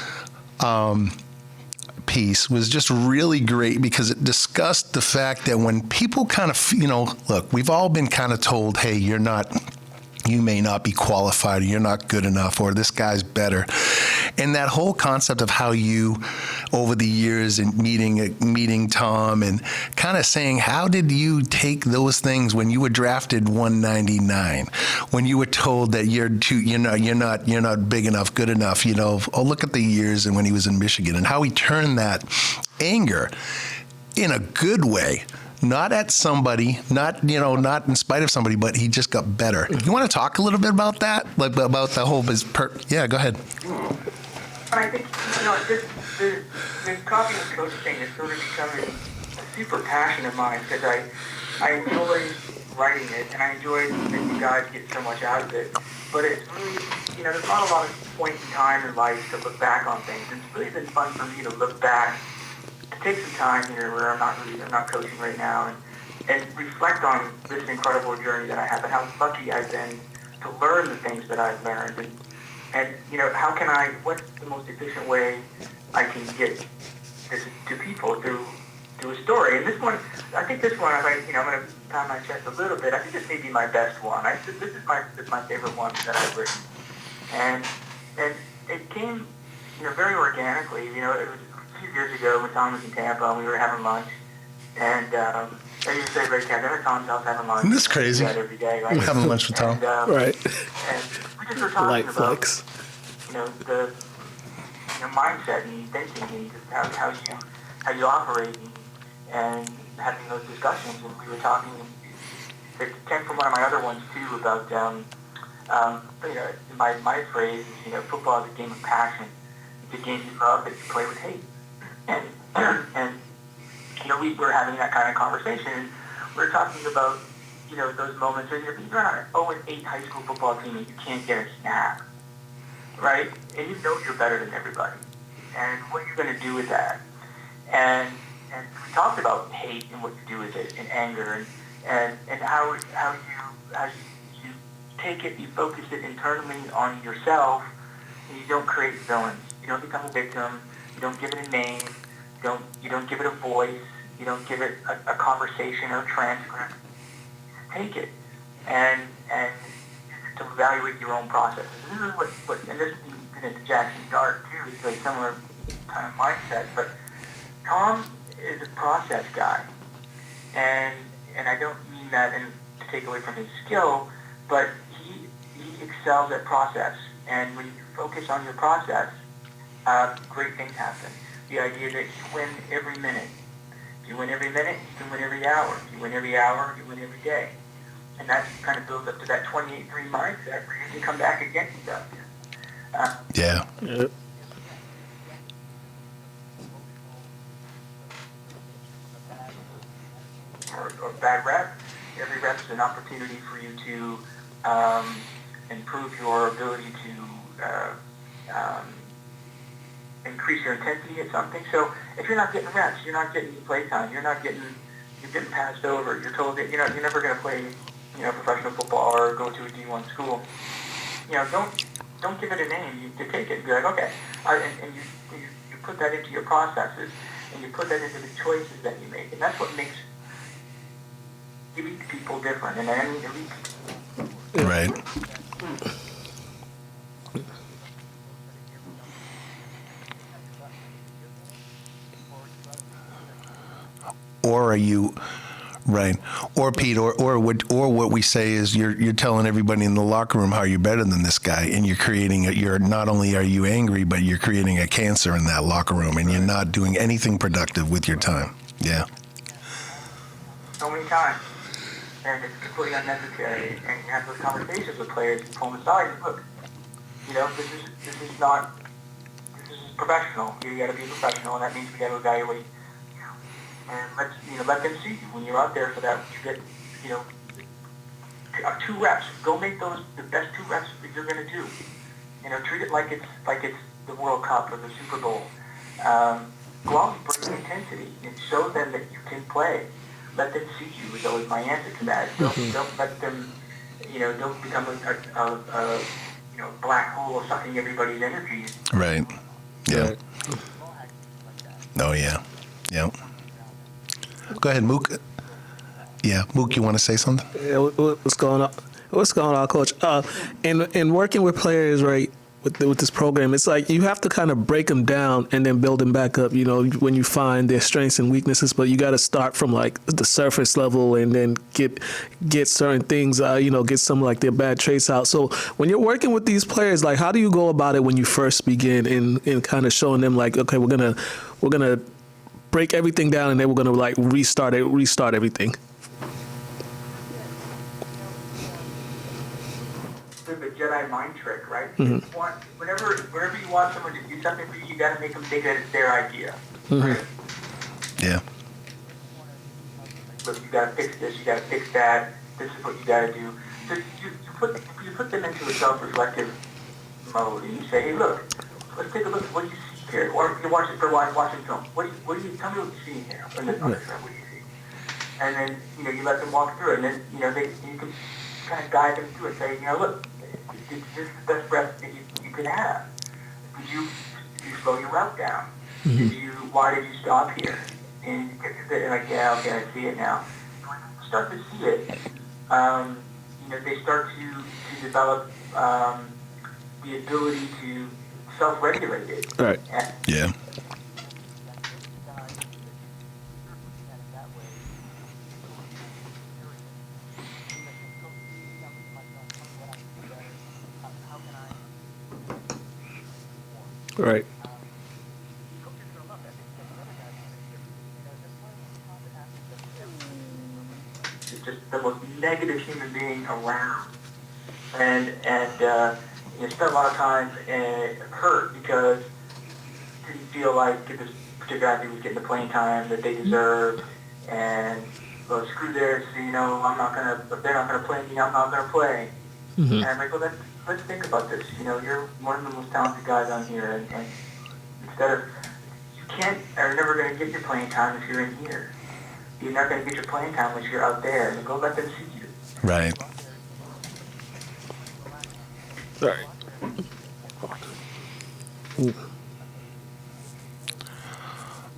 piece was just really great because it discussed the fact that when people kind of, look, we've all been kind of told, hey, you're not you may not be qualified, or you're not good enough, or this guy's better. And that whole concept of how you, over the years and meeting Tom and kind of saying, how did you take those things when you were drafted 199, when you were told that you're not big enough, good enough, look at the years and when he was in Michigan, and how he turned that anger in a good way. Not at somebody, not in spite of somebody, but he just got better. You want to talk a little bit about that, like about the whole yeah, go ahead. I think the copy and coach thing is sort of becoming a super passion of mine because I enjoy writing it and I enjoy that you guys get so much out of it. But it's really, there's not a lot of point in time in life to look back on things. It's really been fun for me to look back. Take some time here where I'm not coaching right now and reflect on this incredible journey that I have and how lucky I've been to learn the things that I've learned and what's the most efficient way I can get this to people through a story. And I think this one, I'm going to pound my chest a little bit. I think this may be my best one. This is my favorite one that I've written. And it came, very organically. It was years ago when Tom was in Tampa and we were having lunch and as you said right there, Tom's house having lunch. Isn't this crazy? Every day, right? We're having lunch with Tom. Right. And we just were talking Light about flex. the mindset and thinking and just how you operate and having those discussions, and we were talking, it came from one of my other ones too about my phrase is, football is a game of passion. It's a game you love that you play with hate. And we were having that kind of conversation. We were talking about, those moments where you're on an 0-8 high school football team and you can't get a snap, right? And you're better than everybody. And what you're going to do with that. And we talked about hate and what you do with it and anger and how you take it, you focus it internally on yourself, and you don't create villains. You don't become a victim. You don't give it a name. You don't give it a voice. You don't give it a conversation or a transcript. Take it and to evaluate your own processes. This is what and this is into Jackson Dart too. It's a similar kind of mindset. But Tom is a process guy, and I don't mean that to take away from his skill, but he excels at process. And when you focus on your process, great things happen. The idea that you win every minute. If you win every minute, you can win every hour. If you win every hour, you win every day. And that kind of builds up to that 28-3 mindset where you can come back against stuff. Yeah. Yep. Or bad rep. Every rep is an opportunity for you to improve your ability to increase your intensity at something. So if you're not getting reps, you're not getting play time, you're getting passed over, you're told that you're never going to play professional football or go to a D1 school. Don't give it a name. You take it and be like, okay, and you put that into your processes and you put that into the choices that you make, and that's what makes elite people different. And I mean elite people. Right. Or are you right? Or Pete, or what we say is you're telling everybody in the locker room how you're better than this guy, and you're creating you're not only are you angry, but you're creating a cancer in that locker room, and you're not doing anything productive with your time. Yeah. So many times, and it's completely unnecessary. And you have those conversations with players, you pull them aside, and look, this is professional. You got to be professional, and that means we got to evaluate. And let them see you when you're out there for that. You get 2 reps. Go make those the best 2 reps that you're going to do. Treat it like it's the World Cup or the Super Bowl. Go out and bring intensity and show them that you can play. Let them see you is always my answer to that. Don't let them don't become a black hole sucking everybody's energy. Right. Yeah. Right. Oh yeah. Yeah. Go ahead, Mook. Yeah, Mook, you want to say something? Yeah, what's going on? What's going on, Coach? In working with players, right, with this program, it's like you have to kind of break them down and then build them back up. You know, when you find their strengths and weaknesses, but you got to start from like the surface level and then get certain things. Get some like their bad traits out. So when you're working with these players, like how do you go about it when you first begin in kind of showing them like, okay, we're gonna break everything down and then we're gonna like restart everything. The Jedi mind trick, right? Mm-hmm. Whenever you want someone to do something for you, you got to make them think that it's their idea. Mm-hmm. Right? Yeah. Look, you got to fix this. You got to fix that. This is what you got to do. So you put them into a self-reflective mode, and you say, hey, look, let's take a look at what you see here, or you watching film. What do you tell me what you see here? On this film, what do you see? And then you let them walk through it, and then you can kind of guide them through it. Say, look. This is the best breath that you could have. Did you slow your route down? Mm-hmm. Why did you stop here? And they're like, yeah, okay, I see it now. When you start to see it, they start to develop the ability to self-regulate it. Right. Yeah. Right. It's just the most negative human being around, and spent a lot of time hurt because didn't feel like this particular athlete was getting the playing time that they deserved, and well, screw this, if they're not gonna play me, I'm not gonna play. Mm-hmm. And I'm like, well, let's think about this. You're one of the most talented guys on here, and instead of, are never going to get your playing time if you're in here. You're not going to get your playing time if you're out there. And go let them see you. Right. Right.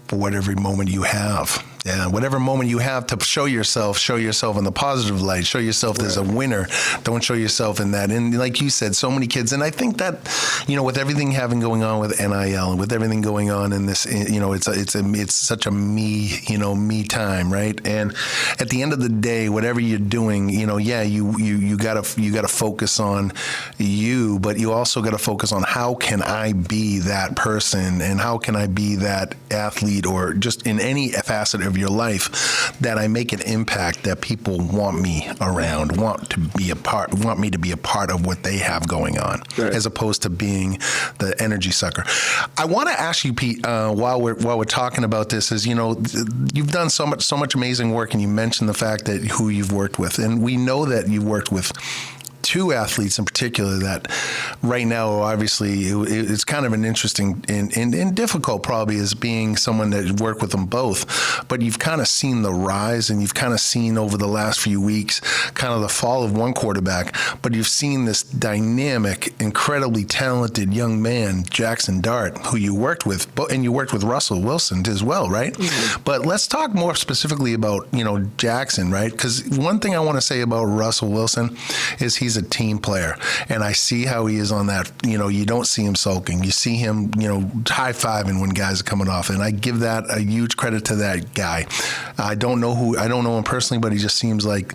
For whatever moment you have. Yeah, whatever moment you have to show yourself in the positive light, show yourself as a winner. Don't show yourself in that. And like you said, so many kids, and I think that, with everything having going on with NIL and with everything going on in this, it's such a me time, right? And at the end of the day, whatever you're doing, you gotta focus on you, but you also gotta focus on how can I be that person and how can I be that athlete or just in any facet of your life that I make an impact that people want me around, want me to be a part of what they have going on, right, as opposed to being the energy sucker. I want to ask you, Pete, while we're talking about this, is you've done so much amazing work, and you mentioned the fact that who you've worked with, and we know that you've worked with two athletes in particular that right now, obviously, it's kind of an interesting and difficult probably as being someone that worked with them both, but you've kind of seen the rise and you've kind of seen over the last few weeks kind of the fall of one quarterback, but you've seen this dynamic, incredibly talented young man, Jackson Dart, who you worked with, and you worked with Russell Wilson as well, right? Mm-hmm. But let's talk more specifically about, Jackson, right? Because one thing I want to say about Russell Wilson is he's a team player, and I see how he is on that. You don't see him sulking. You see him, high-fiving when guys are coming off, and I give that a huge credit to that guy. I don't know him personally, but he just seems like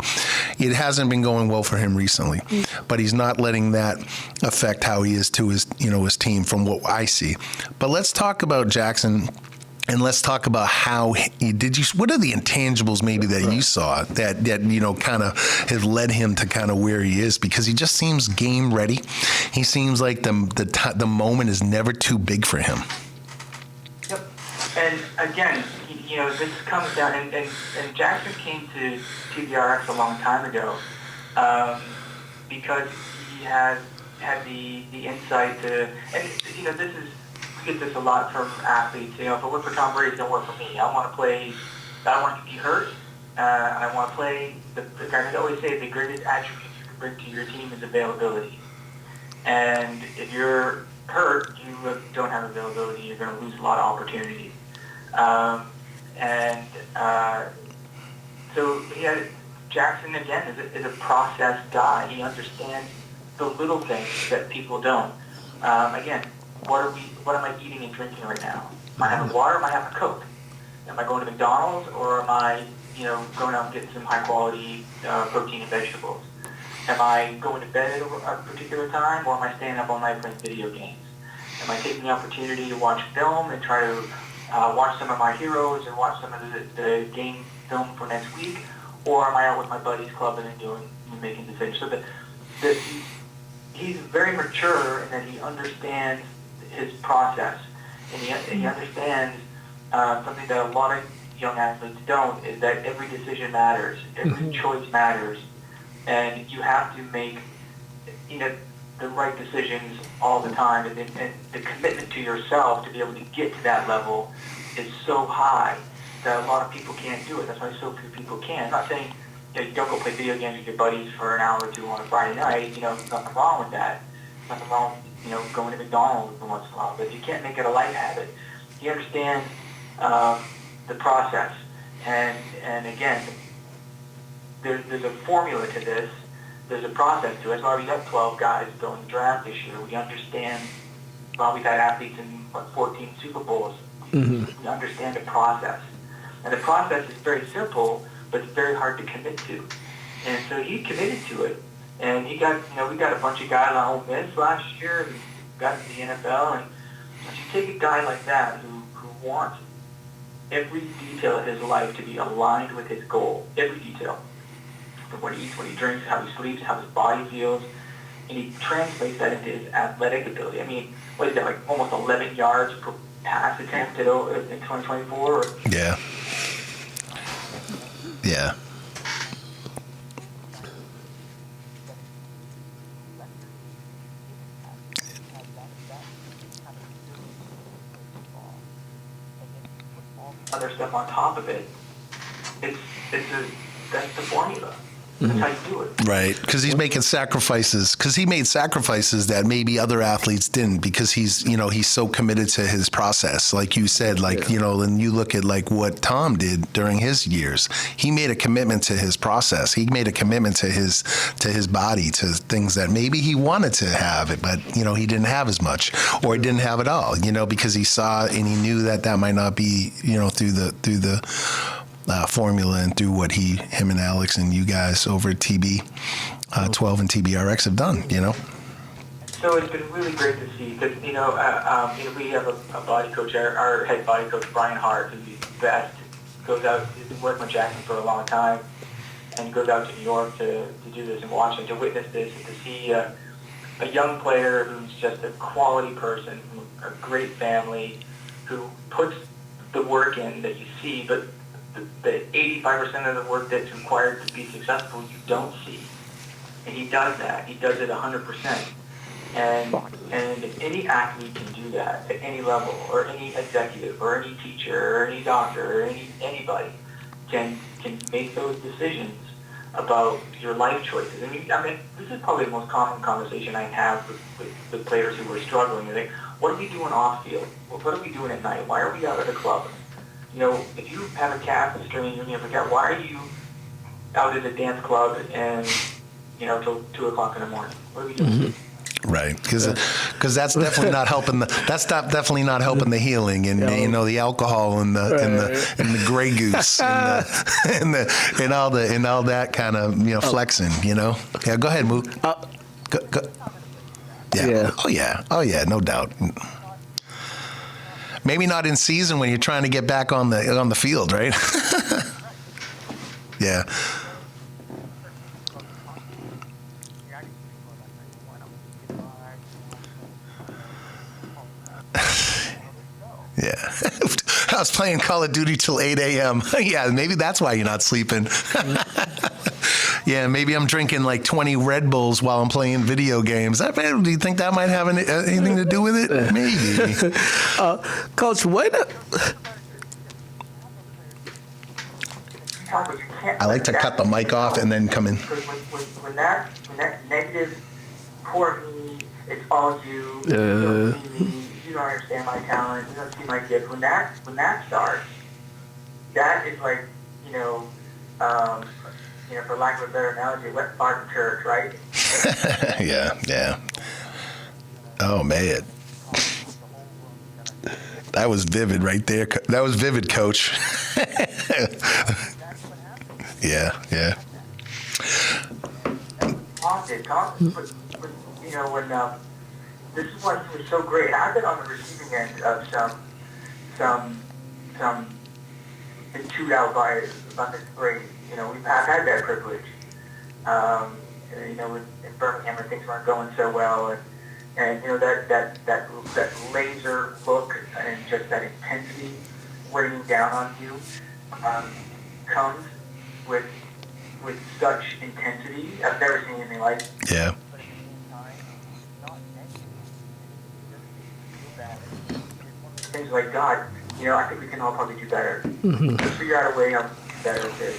it hasn't been going well for him recently. But he's not letting that affect how he is to his team, from what I see. But let's talk about Jackson. And let's talk about how what are the intangibles maybe that you saw that kind of have led him to kind of where he is, because he just seems game ready. He seems like the moment is never too big for him. Yep. And again, this comes down, and Jackson came to TBRx a long time ago because he had the insight to, and this is. We get this a lot from athletes. If I work for Tom Brady, it don't work for me. I want to play. I don't want to be hurt. I want to play. The guys always say the greatest attribute you can bring to your team is availability. And if you're hurt, you don't have availability. You're going to lose a lot of opportunities. So he had Jackson, again, is a process guy. He understands the little things that people don't. Again, what am I eating and drinking right now? Am I having water or am I having Coke? Am I going to McDonald's or am I, going out and getting some high quality protein and vegetables? Am I going to bed at a particular time or am I staying up all night playing video games? Am I taking the opportunity to watch film and try to watch some of my heroes and watch some of the game film for next week? Or am I out with my buddies clubbing and making decisions? So he's very mature in that he understands his process. And he understands something that a lot of young athletes don't, is that every decision matters, every choice matters, and you have to make the right decisions all the time. And the commitment to yourself to be able to get to that level is so high that a lot of people can't do it. That's why so few people can. I'm not saying you don't go play video games with your buddies for an hour or two on a Friday night. There's nothing wrong with that. There's nothing wrong with going to McDonald's once in a while. But you can't make it a life habit. You understand the process. And again, there's a formula to this. There's a process to it. That's why we got 12 guys going to draft this year. We understand, we've had athletes in 14 Super Bowls. We understand the process. And the process is very simple, but it's very hard to commit to. And so he committed to it. And he got, we got a bunch of guys on Ole Miss last year and got to the NFL. And if you take a guy like that who wants every detail of his life to be aligned with his goal, every detail, from what he eats, what he drinks, how he sleeps, how his body feels, and he translates that into his athletic ability. I mean, what is that, like almost 11 yards per pass attempt in 2024? Yeah. Yeah. Other stuff on top of it. That's the formula. That's how you do it. Right, because he's making sacrifices. Because he made sacrifices that maybe other athletes didn't. Because he's so committed to his process, like you said. And you look at like what Tom did during his years. He made a commitment to his process. He made a commitment to his body, to things that maybe he wanted to have it, but he didn't have as much, or he didn't have it all. Because he saw and he knew that might not be through the formula and through what him and Alex and you guys over at TB12 and TBRx have done, So it's been really great to see because, we have a body coach, our head body coach, Brian Hart, who's the best, goes out, he's been working with Jackson for a long time, and goes out to New York to do this and watch it, to witness this, and to see a young player who's just a quality person, a great family, who puts the work in that you see, but the 85% of the work that's required to be successful you don't see. And he does that. He does it 100%. And any athlete can do that at any level, or any executive, or any teacher, or any doctor, or anybody can make those decisions about your life choices. I mean, this is probably the most common conversation I have with players who are struggling. They're like, what are we doing off field? What are we doing at night? Why are we out at the club? If you have a calf that's strained, you forget, why are you out at a dance club and, till 2 o'clock in the morning? What are we doing? Right, because that's definitely not helping definitely not helping the healing, and the alcohol and the Grey Goose and all that kind of flexing. Yeah, go ahead, Mook. Go. Yeah. Oh yeah, no doubt. Maybe not in season when you're trying to get back on the field, right? Yeah. Yeah. I was playing Call of Duty till 8 a.m. Yeah, maybe that's why you're not sleeping. Yeah, maybe I'm drinking like 20 Red Bulls while I'm playing video games. Do you think that might have anything to do with it? Maybe. Coach, I like to cut the mic off and then come in. When that negative, poor me, it's all you don't see me, you don't understand my talent, you don't see my gift. When that starts, that is like, for lack of a better analogy, wet fart in church, right? Yeah. Oh, man. That was vivid right there. That was vivid, Coach. Yeah. Tom, but, when this is why it was so great. And I've been on the receiving end of some been chewed out by this great. I've had that privilege. In Birmingham when things weren't going so well, and that laser look and just that intensity weighing down on you comes with such intensity. I've never seen anything like it. Yeah. Things like, God, I think we can all probably do better. Let's figure out a way how we can do better at this.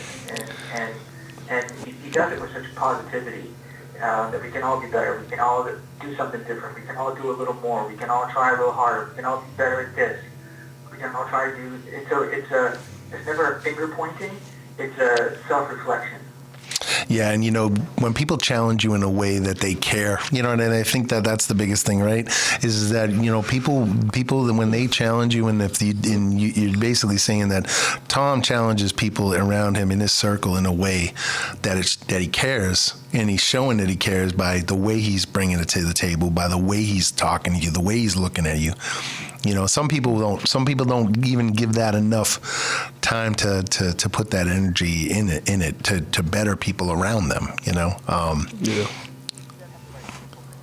And he does it with such positivity that we can all be better. We can all do something different. We can all do a little more. We can all try a little harder. We can all be better at this. We can all try to do. And so it's never a finger pointing. It's a self-reflection. Yeah, and when people challenge you in a way that they care, and I think that's the biggest thing, right? Is that people when they challenge you, and you're basically saying that Tom challenges people around him in his circle in a way that he cares, and he's showing that he cares by the way he's bringing it to the table, by the way he's talking to you, the way he's looking at you. Some people don't even give that enough time to put that energy in it to better people around them. Yeah.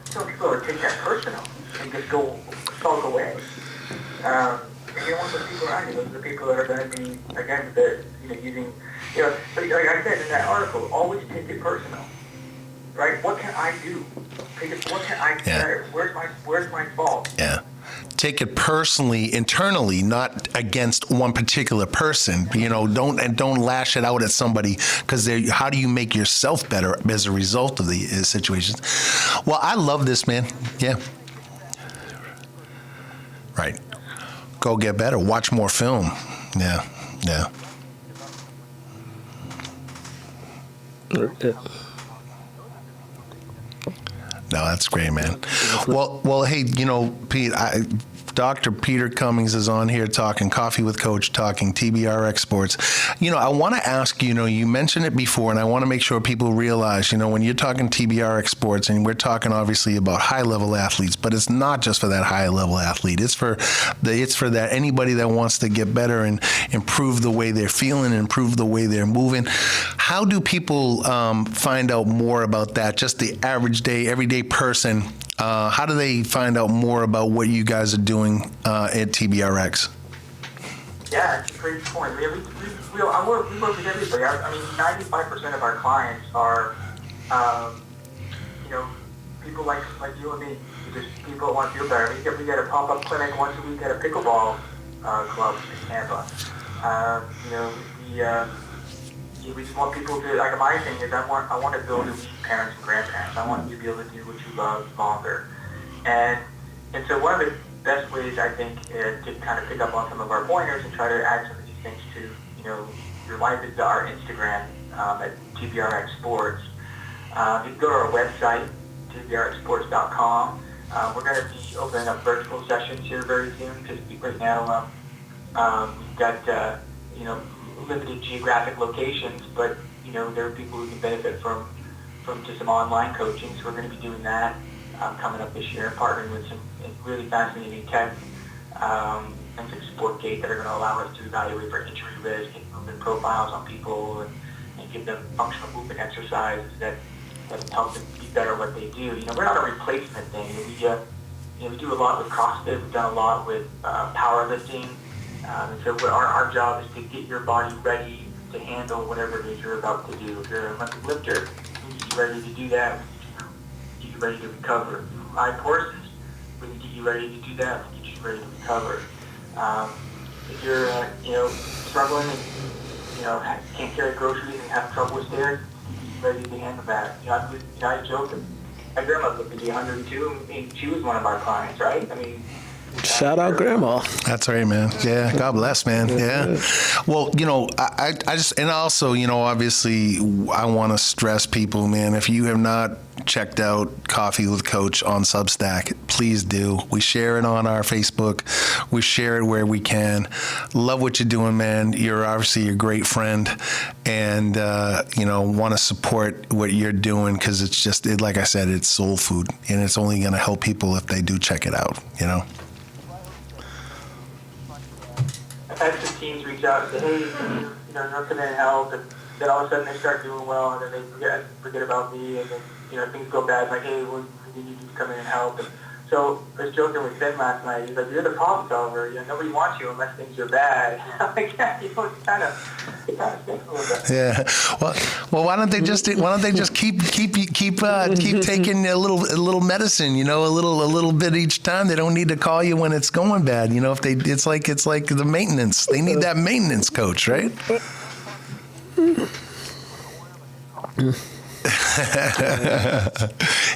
Some people take that personal and just sulk away. You don't want those people around you. Those are the people that are going to be again using. But like I said in that article, always take it personal. Right? What can I do? What can I do better? Where's my fault? Yeah. Take it personally, internally, not against one particular person. Don't lash it out at somebody, because how do you make yourself better as a result of the situations? Well, I love this, man. Yeah. Right. Go get better. Watch more film. Yeah. No, that's great, man. Well, hey, Pete, Dr. Peter Cummings is on here talking Coffee with Coach, talking TBRx Sports. I want to ask you, you mentioned it before, and I want to make sure people realize, when you're talking TBRx Sports, and we're talking obviously about high-level athletes, but it's not just for that high-level athlete. It's for that anybody that wants to get better and improve the way they're feeling, improve the way they're moving. How do people find out more about that? Just the average day, everyday person. How do they find out more about what you guys are doing at TBRx? Yeah, it's a great point. We work with everybody. 95% of our clients are, people like you and me. Just people want to feel better. We get a pop-up clinic once a week at a pickleball club in Tampa. We just want people to, like my thing is I want to build with parents and grandparents. I want you to be able to do what you love longer. And so one of the best ways I think to kind of pick up on some of our pointers and try to add some of these things to, your life is our Instagram at TBRx Sports. You can go to our website, TBRxsports.com. We're going to be opening up virtual sessions here very soon because right now we've got, limited geographic locations, but there are people who can benefit from just some online coaching. So we're going to be doing that coming up this year, partnering with some really fascinating tech and some sport gate that are going to allow us to evaluate for injury risk and movement profiles on people and give them functional movement exercises that help them be better at what they do. We're not a replacement thing. We do a lot with CrossFit. We've done a lot with powerlifting. And so our job is to get your body ready to handle whatever it is you're about to do. If you're an Olympic lifter, we need you ready to do that. We need you ready to recover. If you ride horses, we need to get you ready to do that. We need you ready to recover. If you're, struggling and, can't carry groceries and have trouble with stairs, we need you ready to handle that. I joke that my grandma lived to be 102, and she was one of our clients, right? Shout out Grandma. That's right, man. Yeah, God bless, man. Yeah. Well, I just, and also, obviously, I want to stress people, man, if you have not checked out Coffee with Coach on Substack, please do. We share it on our Facebook. We share it where we can. Love what you're doing, man. You're obviously a great friend, and, want to support what you're doing because it's just, like I said, it's soul food, and it's only going to help people if they do check it out, I've had some teams reach out and say, hey, you're coming in and help, and then all of a sudden they start doing well, and then they forget about me, and then things go bad. Like, hey, we need you to come in and help. And so I was joking with Ben last night. He's like, you're the problem solver. Nobody wants you unless things are bad. I'm like, yeah, it kind of stinks a little bit. Yeah. Well, why don't they just keep taking a little medicine, a little bit each time. They don't need to call you when it's going bad. If it's like the maintenance. They need that maintenance coach, right?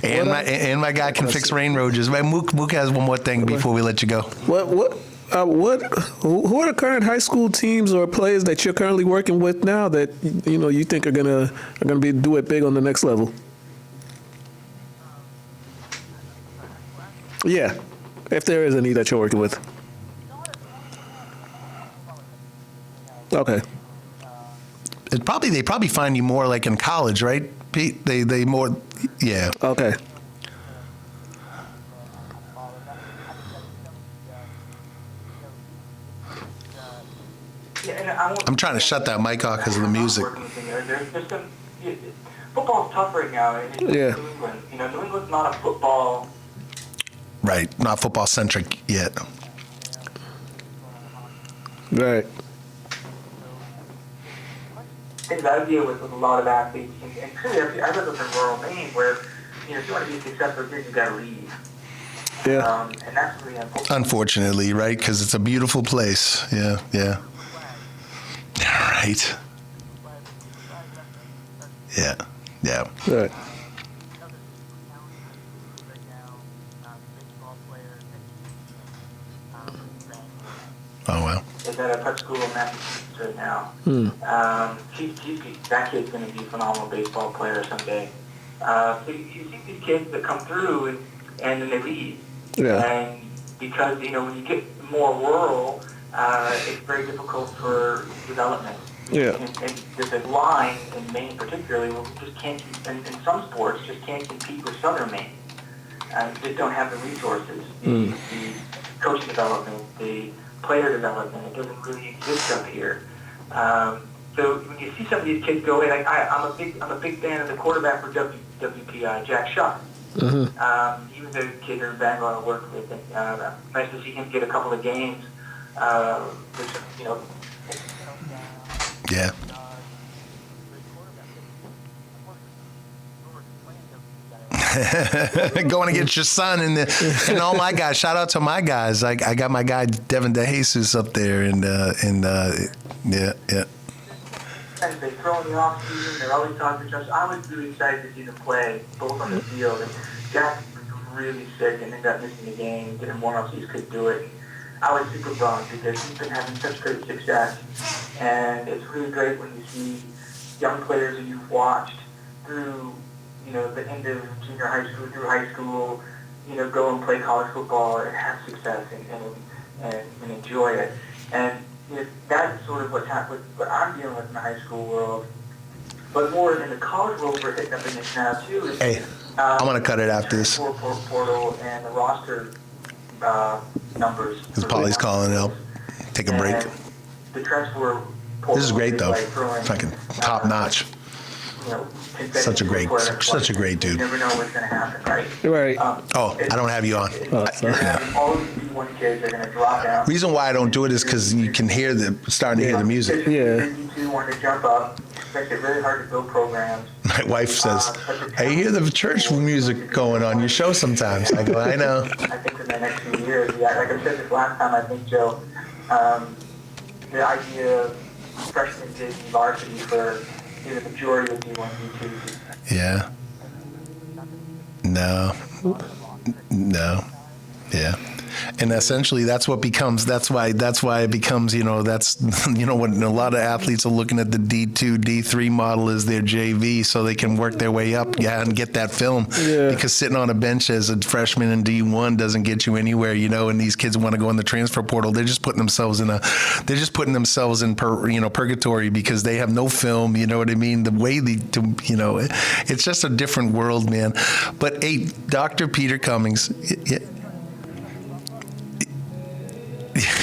and my guy can fix rain roaches. Mook has one more thing before we let you go. Who are the current high school teams or players that you're currently working with now that you think are gonna do it big on the next level? Yeah, if there is any that you're working with. Okay. They probably find you more like in college, right, Pete? They more, yeah. Okay. Yeah, and I'm trying to shut that mic off because of the music. There's some, football's tough right now in New England. New England's not a football. Right, not football centric yet. Right. Things I deal with a lot of athletes, and truly, I live up in rural Maine where, if you want to be a successful kid, you got to leave. Yeah. And that's really unfortunate. Unfortunately, right? Because it's a beautiful place. Yeah. Right. Yeah. Right. Oh, wow. Is at a prep school in Massachusetts right now. That kid's going to be a phenomenal baseball player someday. So you see these kids that come through and then they leave. Yeah. And because, when you get more rural, it's very difficult for development. Yeah. And there's a line in Maine particularly where we just can't, in some sports, just can't compete with southern Maine. Just don't have the resources, the coaching development, the player development. It doesn't really exist up here. So when you see some of these kids go in, I'm a big fan of the quarterback for WPI, Jack Shuck. Mm-hmm. He was a kid here in Bangalore I worked with, and nice to see him get a couple of games. Yeah. Going against your son and all my guys. Shout out to my guys. I got my guy Devin DeJesus up there, and yeah. And they throw in the off season. They're always talking to us. I was really excited to see them play both on the field. And Jack was really sick and ended up missing the game. Didn't warm up, so he couldn't do it. I was super bummed because he's been having such great success, and it's really great when you see young players that you've watched through, the end of junior high school through high school, go and play college football and have success and enjoy it. And that's sort of what I'm dealing with in the high school world. But more in the college world, we're hitting up in this now too. Hey, I'm gonna cut it after this. Portal and the roster numbers. Because Paulie's calling out. Take a break. The transfer portal. This is great though. Like throwing, Fucking top notch. Such a great dude. You never know what's going to happen, right? Right. I don't have you on. All these D1 kids are going to drop down. Reason why I don't do it is because you can hear starting to hear the music. Yeah. You want to jump up. Makes it really hard to build programs. My wife says, I hear the church music going on your show sometimes. I go, I know. I think in the next few years, like I said this last time, I think, Joe, the idea of freshman JV varsity for the majority of D1, D2. Yeah. No. Yeah. And essentially that's why it becomes, that's, when a lot of athletes are looking at the D2, D3 model as their JV so they can work their way up and get that film. Yeah. Because sitting on a bench as a freshman in D1 doesn't get you anywhere, and these kids want to go in the transfer portal. They're just putting themselves in purgatory because they have no film, you know what I mean? The way it's just a different world, man. But hey, Dr. Peter Cummings,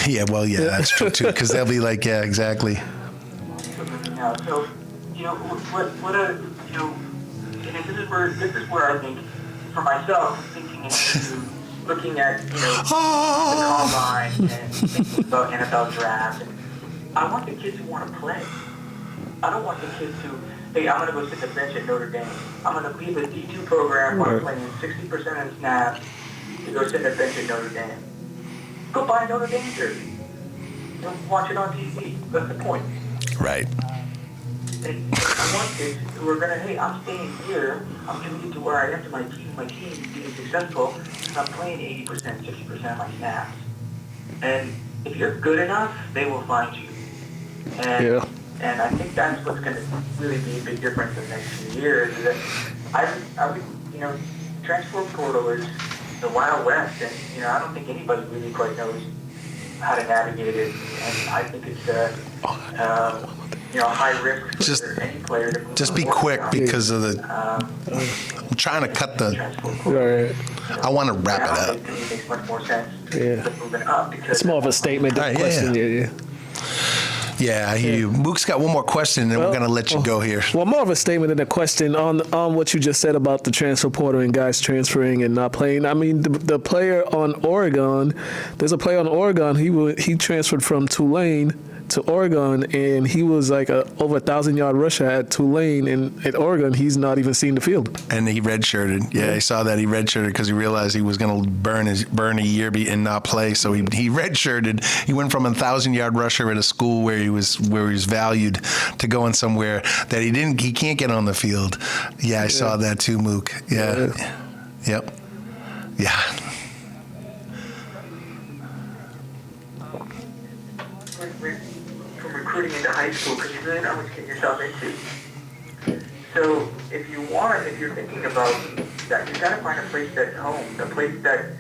that's true too, because they'll be like, yeah, exactly. So, what a, and this is where I think, for myself, thinking into looking at, the combine and thinking about NFL draft, and I want the kids who want to play. I don't want the kids who, hey, I'm going to go sit the bench at Notre Dame. I'm going to leave the D2 program while I'm playing 60% of the snaps to go sit the bench at Notre Dame. Go buy a Notre Dame jersey. Watch it on TV. That's the point. Right. And I want kids who are going to, hey, I'm staying here. I'm committed to where I am to my team. My team is being successful. And I'm playing 80%, 60% of my snaps. And if you're good enough, they will find you. And I think that's what's going to really be a big difference in the next few years. Is that I would, transfer portal is the Wild West, and I don't think anybody really quite knows how to navigate it. And I think it's high risk for any player to just be quick because of the. I'm trying to cut the. Right. I want to wrap it up. To me, it makes much more sense. Yeah. Moving up because It's more of a statement than a question. Yeah. Yeah, I hear you. Mook's got one more question, and then we're going to let you go here. Well, more of a statement than a question on what you just said about the transfer portal and guys transferring and not playing. I mean, the player on Oregon, there's a player on Oregon. He transferred from Tulane to Oregon, and he was like over 1,000-yard rusher at Tulane, and at Oregon, he's not even seen the field. And he redshirted. Yeah, I saw that he redshirted because he realized he was going to burn a year and not play. So he redshirted. He went from a 1,000-yard rusher at a school where he was valued to going somewhere that he can't get on the field. Yeah, I saw that too, Mook. Yeah. Yep. Yeah. From recruiting into high school, because you really know what you're getting yourself into. So if you're thinking about that, you've got to find a place that's home, a place that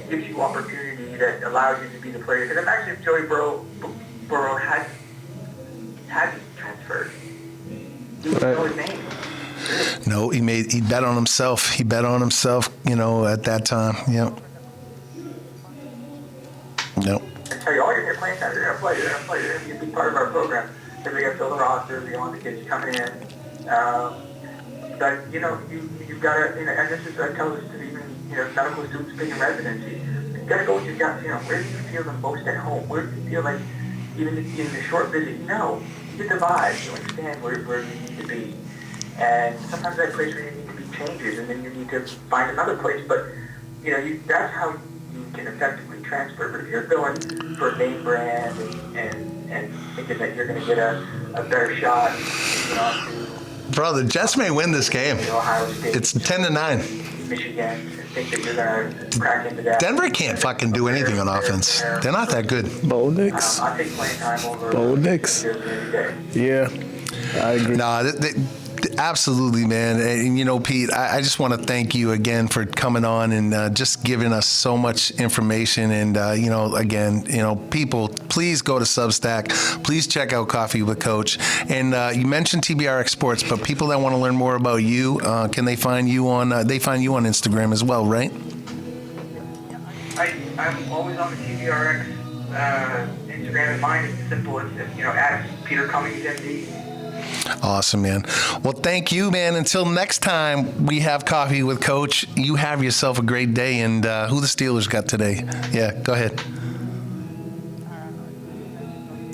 gives you opportunity, that allows you to be the player. Because imagine if Joey Burrow hadn't transferred. He would know his name. No, he bet on himself. He bet on himself, at that time. Yep. Nope. I tell you, all you're playing time, you're going to play, you're going to be a big part of our program. Because we got to fill the roster, we want the kids coming in. But, you've got to, and this is, I tell this to even, medical students picking residency. You've got to go with your gut, where do you feel the most at home? Where do you feel like, even in the short visit, you get the vibe, you understand where you need to be. And sometimes that place where you need to be changes, and then you need to find another place. But, that's how you can effectively transfer. But if you're going for a name brand and thinking that you're going to get a better shot, Bro, the Jets may win this game. Ohio State, it's 10-9. Michigan, and think that you're going to crack into that. Denver can't fucking do anything on offense. They're not that good. Bo Nix. I take playing time over Bo Nix. Yeah, I agree. No, absolutely, man. And, Pete, I just want to thank you again for coming on and just giving us so much information. And, again, people, please go to Substack. Please check out Coffee with Coach. And you mentioned TBRx Sports, but people that want to learn more about you, can they find you on Instagram as well, right? I'm always on the TBRx Instagram, and mine is simple. It's at Peter Cummings MD. Awesome, man. Well, thank you, man. Until next time we have Coffee with Coach, you have yourself a great day. And who the Steelers got today? Yeah, go ahead.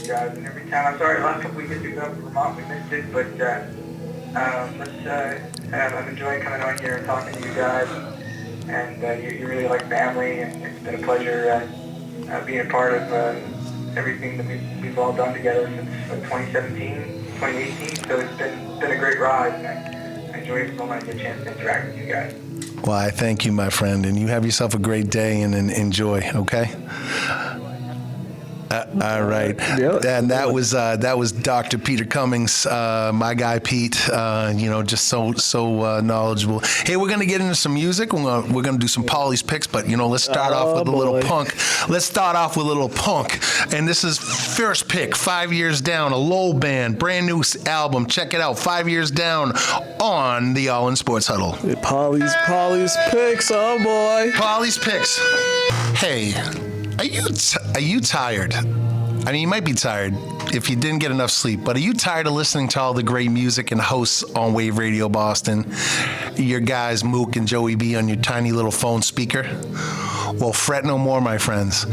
Guys, and every time, I'm sorry, last couple weeks we got Vermont, we missed it, but I'm enjoying coming on here and talking to you guys. And you're really like family, and it's been a pleasure being a part of everything that we've all done together since 2017. 2018, so it's been a great ride, and I enjoy every moment I get a chance to interact with you guys. Well, I thank you, my friend, and you have yourself a great day and enjoy, okay? All right. Yep. And that was Dr. Peter Cummings, my guy Pete. Just so knowledgeable. Hey, we're gonna get into some music. We're gonna do some Paulie's picks, but let's start off with a little punk. Let's start off with a little punk. And this is first pick, 5 Years Down, a Lowell band, brand new album. Check it out, 5 Years Down on the All In Sports Huddle. Hey, Paulie's picks, oh boy. Paulie's picks. Hey. Are you tired? I mean, you might be tired if you didn't get enough sleep, but are you tired of listening to all the great music and hosts on Wave Radio Boston? Your guys, Mook and Joey B, on your tiny little phone speaker? Well, fret no more, my friends,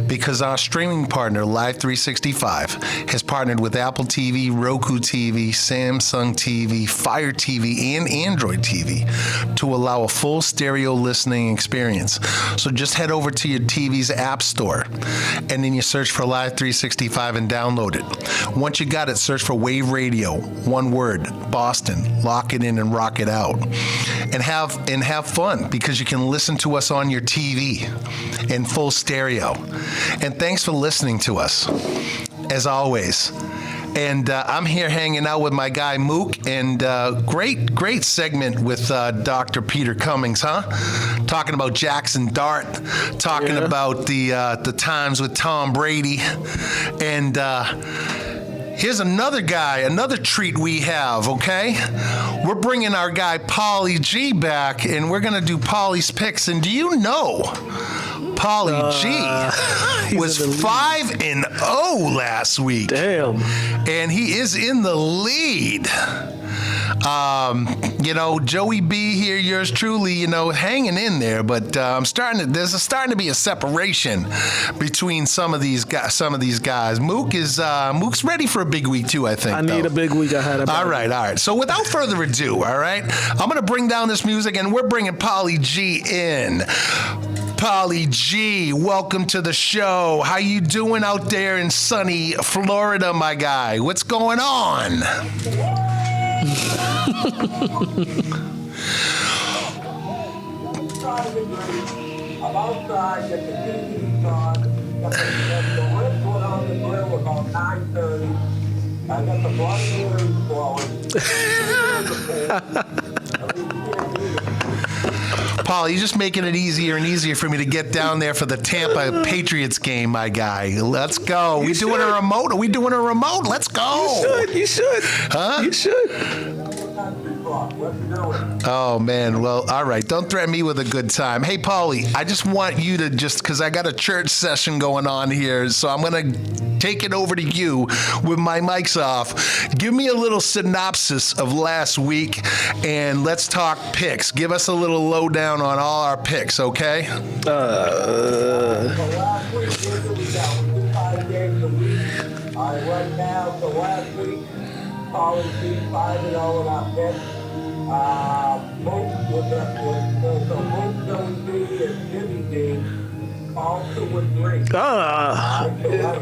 because our streaming partner, Live 365, has partnered with Apple TV, Roku TV, Samsung TV, Fire TV, and Android TV to allow a full stereo listening experience. So just head over to your TV's app store, and then you search for Live 365 and download it. Once you got it, search for Wave Radio, one word, Boston. Lock it in and rock it out. And have fun, because you can listen to us on your TV in full stereo. And thanks for listening to us, as always. And I'm here hanging out with my guy Mook, and great segment with Dr. Peter Cummings, huh? Talking about Jackson Dart, talking about the times with Tom Brady, and here's another guy, another treat we have, okay? We're bringing our guy Paulie G back, and we're gonna do Paulie's picks. And do you know Paulie G was 5-0 last week? Damn. And he is in the lead. Joey B here, yours truly, hanging in there, but there's starting to be a separation between some of these guys. Mook's ready for a big week too, I think. I need a big week ahead of me. All right. So without further ado, all right, I'm gonna bring down this music, and we're bringing Paulie G in. Paulie G, welcome to the show. How you doing out there in sunny Florida, my guy? What's going on? I'm outside, get the TV's on, got the ribs went on the grill about 9:30. I got the blood flowing. Paul, you're just making it easier and easier for me to get down there for the Tampa Patriots game, my guy. Let's go. We doing a remote? Are we doing a remote? Let's go. You should. Huh? You should. Oh, man. Well, all right. Don't threaten me with a good time. Hey, Paulie, I just want you to because I got a church session going on here, so I'm going to take it over to you with my mics off. Give me a little synopsis of last week, and let's talk picks. Give us a little lowdown on all our picks, okay? Last week, we got 5 games a week. Right now, so last week, Paulie G 5-0 in our picks. Mook Joey B, and Jimmy D, all 2-3.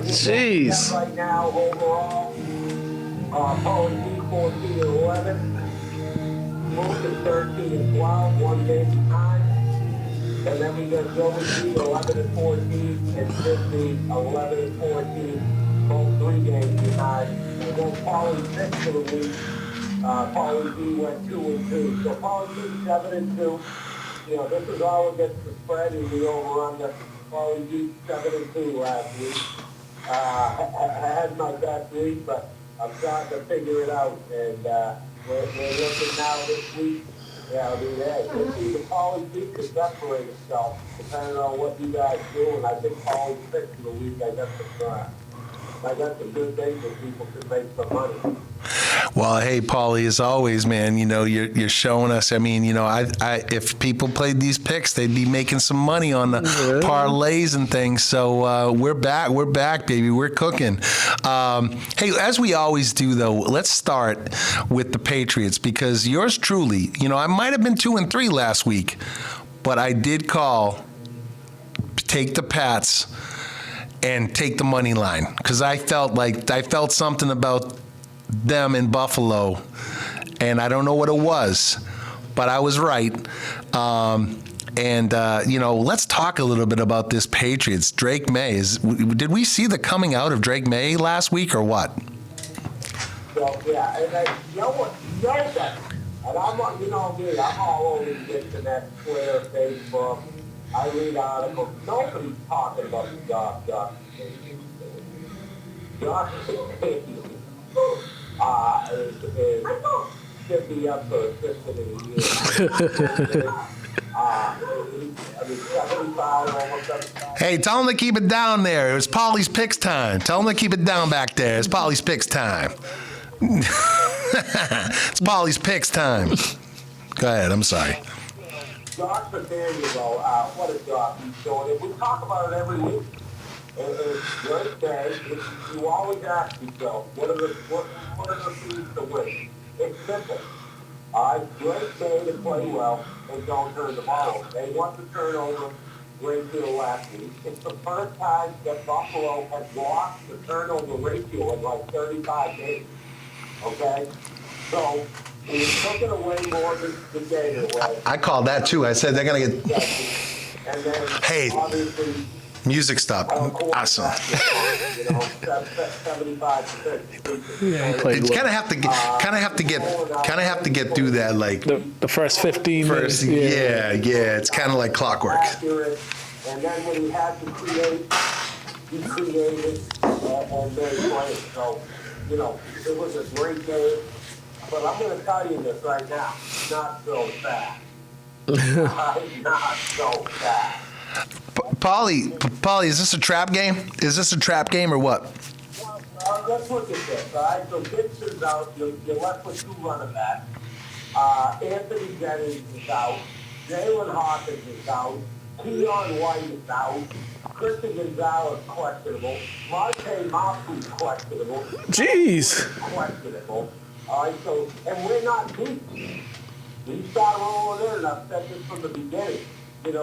Jeez. Right now, overall, Paulie G 14-11. Mook is 13-12, 1 game behind. And then we got Joey B 11-14, and Jimmy 11-14, both 3 games behind. And then Paulie 6 for the week. Paulie G went 2-2. So Paulie G 7-2. This is all against the spread and the over-under. Paulie G 7-2 last week. I had my best week, but I'm trying to figure it out. And we're looking now this week. Yeah, we'll see the Paulie G could separate itself depending on what you guys do. And I think Paulie 6 for the week, I got some good days that people could make some money. Well, hey, Paulie, as always, man, you're showing us. I mean, if people played these picks, they'd be making some money on the parlays and things. So we're back, baby. We're cooking. Hey, as we always do, though, let's start with the Patriots, because yours truly, I might have been 2-3 last week, but I did call take the Pats and take the money line, because I felt something about them in Buffalo, and I don't know what it was, but I was right. Let's talk a little bit about this Patriots. Drake May, did we see the coming out of Drake May last week or what? So, yeah, and that. And I'm all over the internet, Twitter, Facebook. I read articles. Nobody's talking about Josh should be up for assistant of the year. 75, almost 75. Hey, tell him to keep it down there. It was Paulie's Picks time. Tell him to keep it down back there. It's Paulie's Picks time. It's Paulie's Picks time. Go ahead. I'm sorry. Josh McDaniel, what a job he's doing. And we talk about it every week. And it's great day. You always ask yourself, what are the things to win? It's simple. Great day to play well and don't turn the ball over. They want to turn over ratio last week. It's the first time that Buffalo has lost the turnover ratio in like 35 days. Okay? So, we took it away more than the game away. I called that too. I said they're going to get. And then, Hey, obviously, music stop. Awesome. 75%. Yeah, he played It's well. kind of have to get through that like The first 15 first. minutes. Yeah. It's kind of like clockwork. Accurate. And then when he had to create, he created and made plays. So, it was a great game. But I'm going to tell you this right now. Not so fast. Not so fast. Paulie, is this a trap game? Is this a trap game or what? Let's look at this, all right? So Dixon's out. You're left with two running backs. Anthony Jennings is out. Jalen Hawkins is out. Keon White is out. Christian Gonzalez questionable. Marte Mafu questionable. Jeez. Questionable. All right, so, and we're not deep. We start rolling in, and I've said this from the beginning. When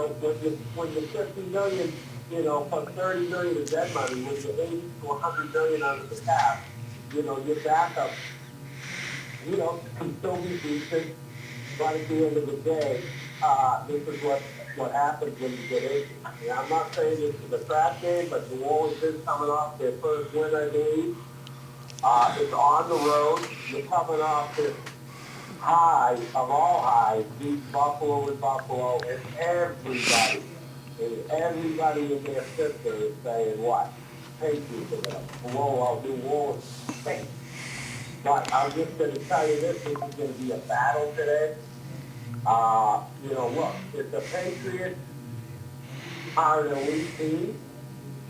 you're 50 million, plus 30 million of dead money, when you're 80 to 100 million under the cap, your backup, can still be decent. But at the end of the day, this is what happens when you get injured. And I'm not saying this is a trap game, but New Orleans is coming off their first win, I believe. It's on the road. You're coming off this high of all highs, beat Buffalo and Buffalo, and everybody in their sister is saying what? Patriots are going to blow out New Orleans. But I'm just going to tell you this is going to be a battle today. Look, if the Patriots are an elite team,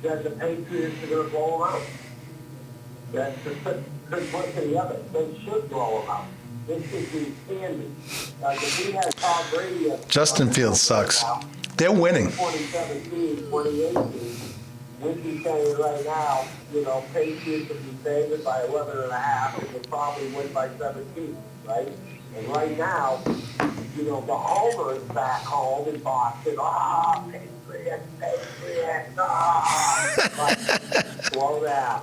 then the Patriots are going to blow them out. That's the simplicity of it. They should blow them out. This should be candy. If we had Tom Brady Justin Fields sucks. They're winning. 2017, 2018, we'd be saying right now, Patriots would be favored by 11.5 and would probably win by 17, right? And right now, the homer is back home in Boston. Patriots, slow down.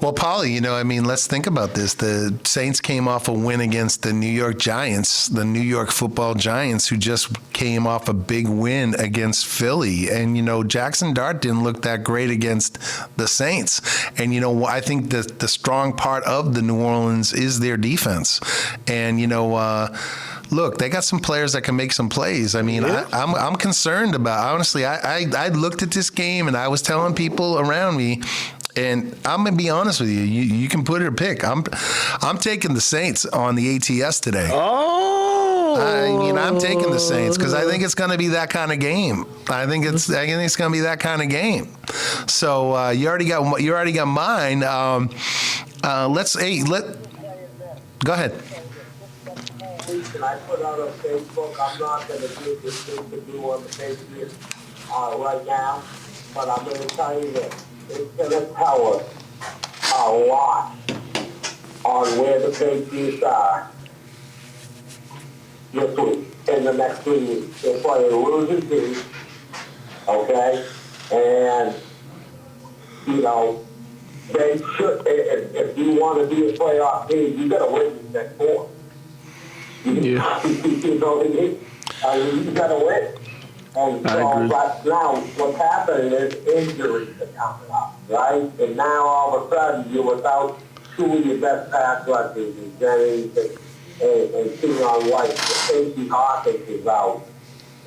Well, Paulie, let's think about this. The Saints came off a win against the New York Giants, the New York Football Giants, who just came off a big win against Philly. And, Jackson Dart didn't look that great against the Saints. And, I think that the strong part of the New Orleans is their defense. And, look, they got some players that can make some plays. I'm concerned about, honestly, I looked at this game and I was telling people around me, and I'm gonna be honest with you. You can put it or pick. I'm taking the Saints on the ATS today. Oh. I'm taking the Saints because I think it's gonna be that kind of game. I think it's gonna be that kind of game. So you already got mine. Go ahead. And I put out on Facebook, I'm not going to do this thing to do on the Patriots right now, but I'm going to tell you this. It's going to tell us a lot on where the Patriots are this week, in the next 3 weeks. They're playing a losing team, okay? And, they should, if you want to be a playoff team, you got to win the next 4. Yeah. You know, you got to win. And I so, agree. but now what's happening is injuries are coming up, right? And now all of a sudden you're without two of your best pass rushers, and Jennings and Keon White. Casey Hawkins is out.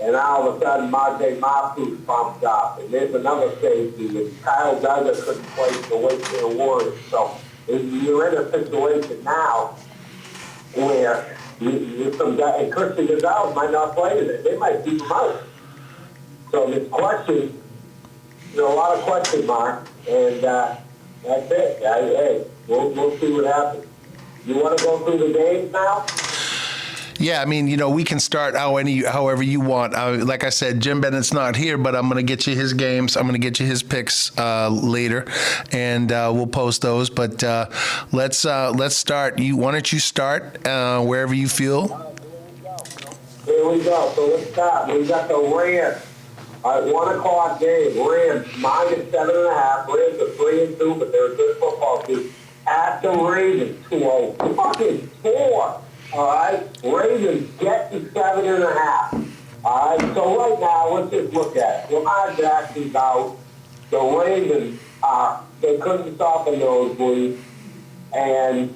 And all of a sudden Marjay Mapu's bumped up. And there's another safety. And Kyle Douglas couldn't play for the Wakefield Warriors. So you're in a situation now where some guy, and Christian Gonzalez might not play today. They might keep him out. So this question, a lot of question marks, and that's it. Hey, we'll see what happens. You want to go through the games now? Yeah, I mean, we can start however you want. Like I said, Jim Bennett's not here, but I'm going to get you his games. I'm going to get you his picks later, and we'll post those. But let's start. Why don't you start wherever you feel? Here we go. So let's start. We got the Rams. 1 o'clock game. Rams -7.5. Rams are 3-2, but they're a good football team. At the Ravens, 2-4. All right, Ravens get to 7.5. All right, so right now, let's just look at it. Lamar Jackson's out. The Ravens they couldn't stop a nosebleed, and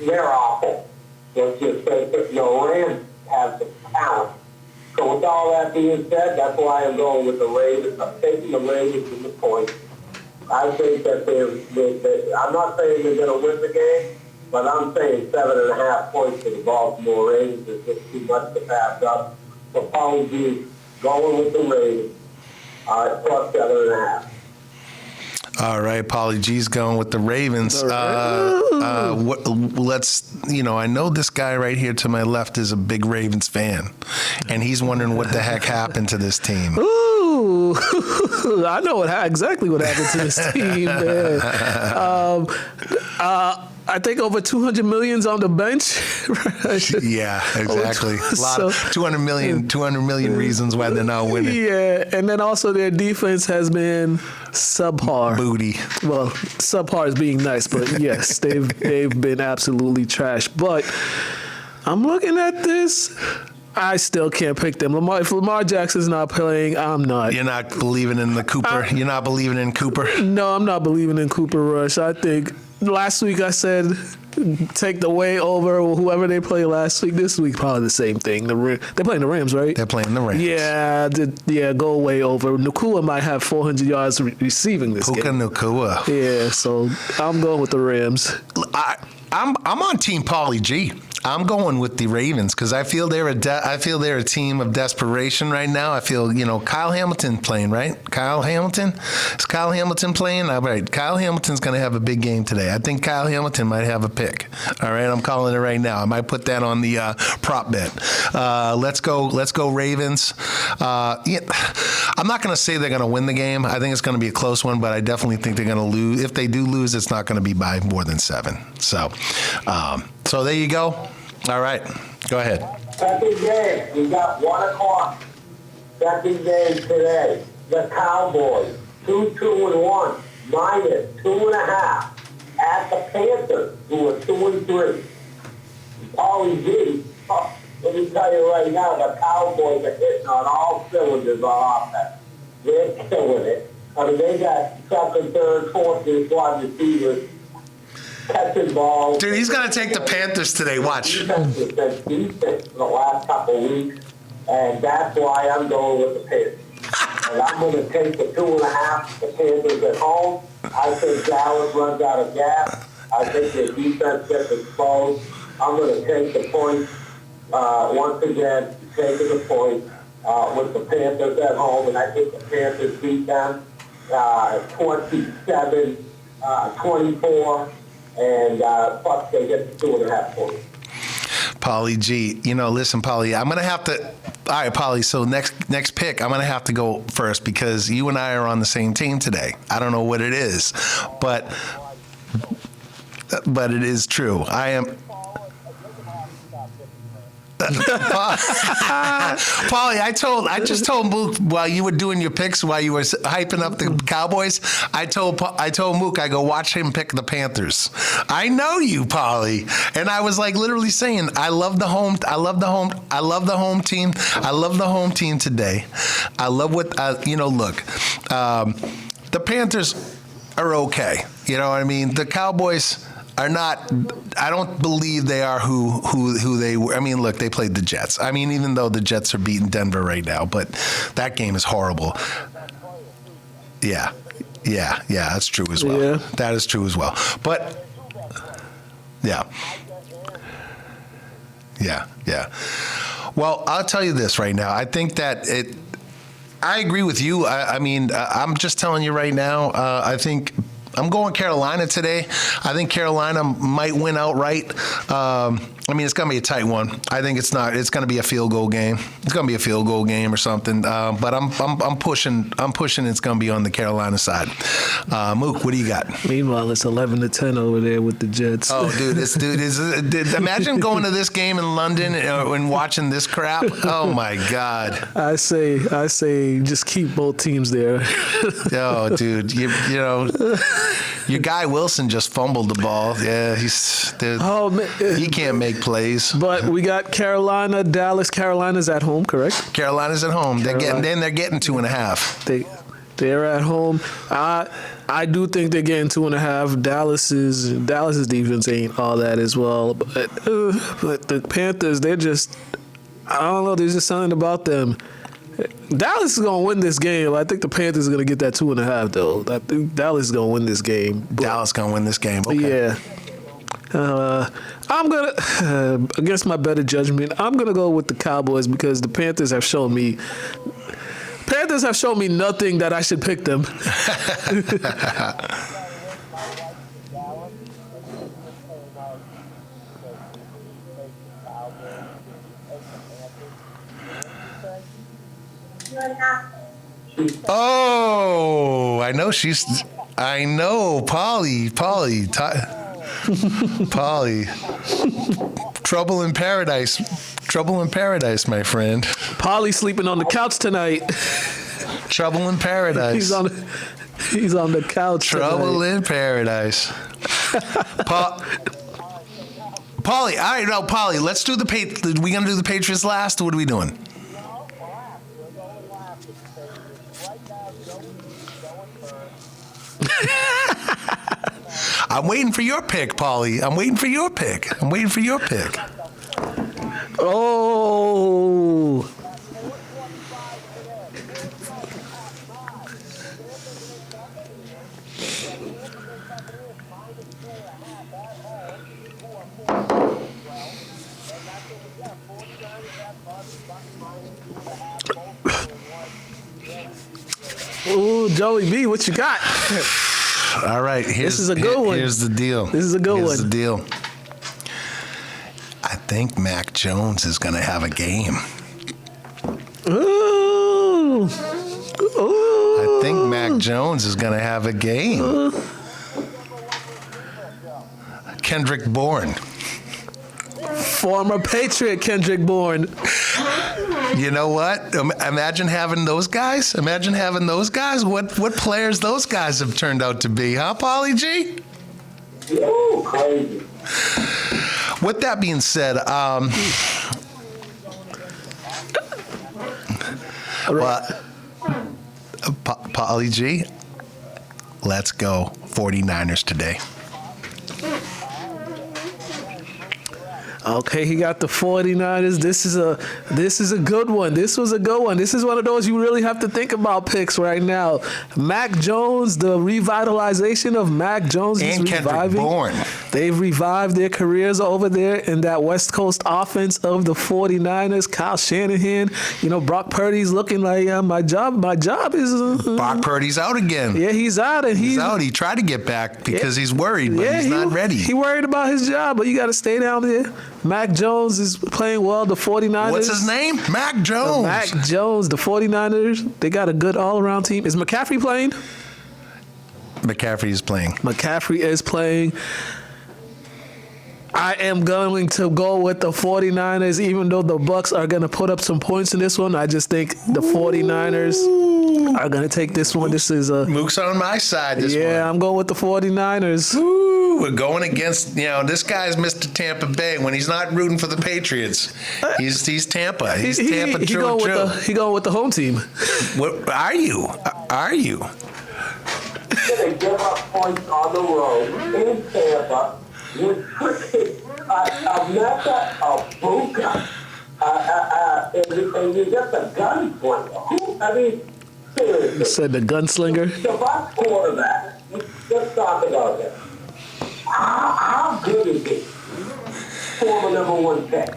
they're awful. Let's just say, Rams have some talent. So with all that being said, that's why I'm going with the Ravens. I'm taking the Ravens in the point. I think that I'm not saying they're going to win the game, but I'm saying 7.5 points to the Baltimore Ravens is just too much to pass up. So Paulie G going with the Ravens. All right, plus 7.5. All right, Paulie G's going with the Ravens. Let's, I know this guy right here to my left is a big Ravens fan, and he's wondering what the heck happened to this team. Ooh, I know exactly what happened to this team, man. I think over 200 million's on the bench. Yeah, exactly. A lot of 200 million reasons why they're not winning. Yeah, and then also their defense has been subpar. Booty. Well, subpar is being nice, but yes, they've been absolutely trash. But I'm looking at this. I still can't pick them. If Lamar Jackson's not playing, I'm not. You're not believing in the Cooper? You're not believing in Cooper? No, I'm not believing in Cooper Rush. I think last week I said take the way over whoever they play last week. This week probably the same thing. They're playing the Rams, right? They're playing the Rams. Yeah, go way over. Nakua might have 400 yards receiving this Puka game. Nakua. Yeah, so I'm going with the Rams. I'm on Team Paulie G. I'm going with the Ravens because I feel they're a team of desperation right now. I feel Kyle Hamilton playing, right? Kyle Hamilton, is Kyle Hamilton playing? All right, Kyle Hamilton's going to have a big game today. I think Kyle Hamilton might have a pick. All right, I'm calling it right now. I might put that on the prop bet. Let's go Ravens. I'm not going to say they're going to win the game. I think it's going to be a close one, but I definitely think they're going to lose. If they do lose, it's not going to be by more than 7. So there you go. All right, go ahead. Second game, we got 1 o'clock. Second game today. The Cowboys, 2-1, -2.5 at the Panthers, who are 2-3. Paulie G, let me tell you right now, the Cowboys are hitting on all cylinders on offense. They're killing it. I mean, they got second, third, fourth, and wide receivers catching balls. Dude, he's going to take the Panthers today. Watch. Defense has been decent for the last couple of weeks, and that's why I'm going with the Panthers. And I'm going to take the 2.5, the Panthers at home. I think Dallas runs out of gas. I think their defense gets exposed. I'm going to take the points once again, taking the points with the Panthers at home, and I think the Panthers beat them 27-24. And plus they get the 2.5 points. Paulie G, listen, Paulie, I'm going to have to. All right, Paulie, so next pick, I'm going to have to go first because you and I are on the same team today. I don't know what it is, but it is true. I am. Paulie, I just told Mook while you were doing your picks, while you were hyping up the Cowboys, I told Mook, I go watch him pick the Panthers. I know you, Paulie, and I was like literally saying, I love the home team. I love the home team today. I love what look, the Panthers are okay. You know what I mean? The Cowboys are not. I don't believe they are who they were. I mean, look, they played the Jets. I mean, even though the Jets are beating Denver right now, but that game is horrible. Yeah, that's true as well. Yeah. That is true as well. But yeah. Well, I'll tell you this right now. I think that I agree with you. I mean, I'm just telling you right now. I think I'm going Carolina today. I think Carolina might win outright. I mean, it's going to be a tight one. I think it's not. It's going to be a field goal game. It's going to be a field goal game or something. But I'm pushing. It's going to be on the Carolina side. Mook, what do you got? Meanwhile, it's 11-10 over there with the Jets. Oh, imagine going to this game in London and watching this crap. Oh my God. I say, just keep both teams there. Oh, dude, you know, your guy Wilson just fumbled the ball. Yeah, he can't make plays. But we got Carolina, Dallas. Carolina's at home, correct? Carolina's at home. They're getting 2.5. They're at home. I do think they're getting 2.5. Dallas's defense ain't all that as well. But the Panthers, they're just, I don't know. There's just something about them. Dallas is gonna win this game. I think the Panthers are gonna get that 2.5 though. I think Dallas is gonna win this game. Dallas gonna win this game. Okay. Yeah. I'm gonna, against my better judgment, I'm gonna go with the Cowboys because the Panthers have shown me nothing that I should pick them. Oh, I know Paulie. Trouble in paradise, my friend. Paulie sleeping on the couch tonight. Trouble in paradise. He's on the couch. Trouble in paradise. Paulie, all right, no, Paulie, let's do the Patriots. We gonna do the Patriots last, or what are we doing? I'm waiting for your pick, Paulie. I'm waiting for your pick. Oh. Ooh, Joey B, what you got? All right, this is a good one. Here's the deal. Here's the deal. I think Mac Jones is going to have a game. Ooh. I think Mac Jones is going to have a game. Kendrick Bourne. Former Patriot Kendrick Bourne. You know what? Imagine having those guys. What players those guys have turned out to be, huh, Paulie G? Ooh, crazy. With that being said, Paulie G, let's go 49ers today. Okay, he got the 49ers. This is a good one. This was a good one. This is one of those you really have to think about picks right now. Mac Jones, the revitalization of Mac Jones is and reviving. Kendrick Bourne. They've revived their careers over there in that West Coast offense of the 49ers. Kyle Shanahan, Brock Purdy's looking like my job is. Brock Purdy's out again. Yeah, he's out, and he's out. He tried to get back because he's worried, but he's not ready. He worried about his job, but you got to stay down there. Mac Jones is playing well. The 49ers. What's his name? Mac Jones. Mac Jones. The 49ers. They got a good all-around team. Is McCaffrey playing? McCaffrey is playing. McCaffrey is playing. I am going to go with the 49ers, even though the Bucks are going to put up some points in this one. I just think the 49ers are going to take this one. This is a... Mook's on my side this Yeah, morning. I'm going with the 49ers. Ooh, we're going against, this guy's Mr. Tampa Bay. When he's not rooting for the Patriots, he's Tampa. He's Tampa He true. going with the home team. What are you? Are you? Going to give up points on the road in Tampa with freaking a Buka. And you get the gunslinger. Who? I mean, seriously. You said the gunslinger? The Bucs quarterback. Let's talk about it. How good is he? Former number 1 pick.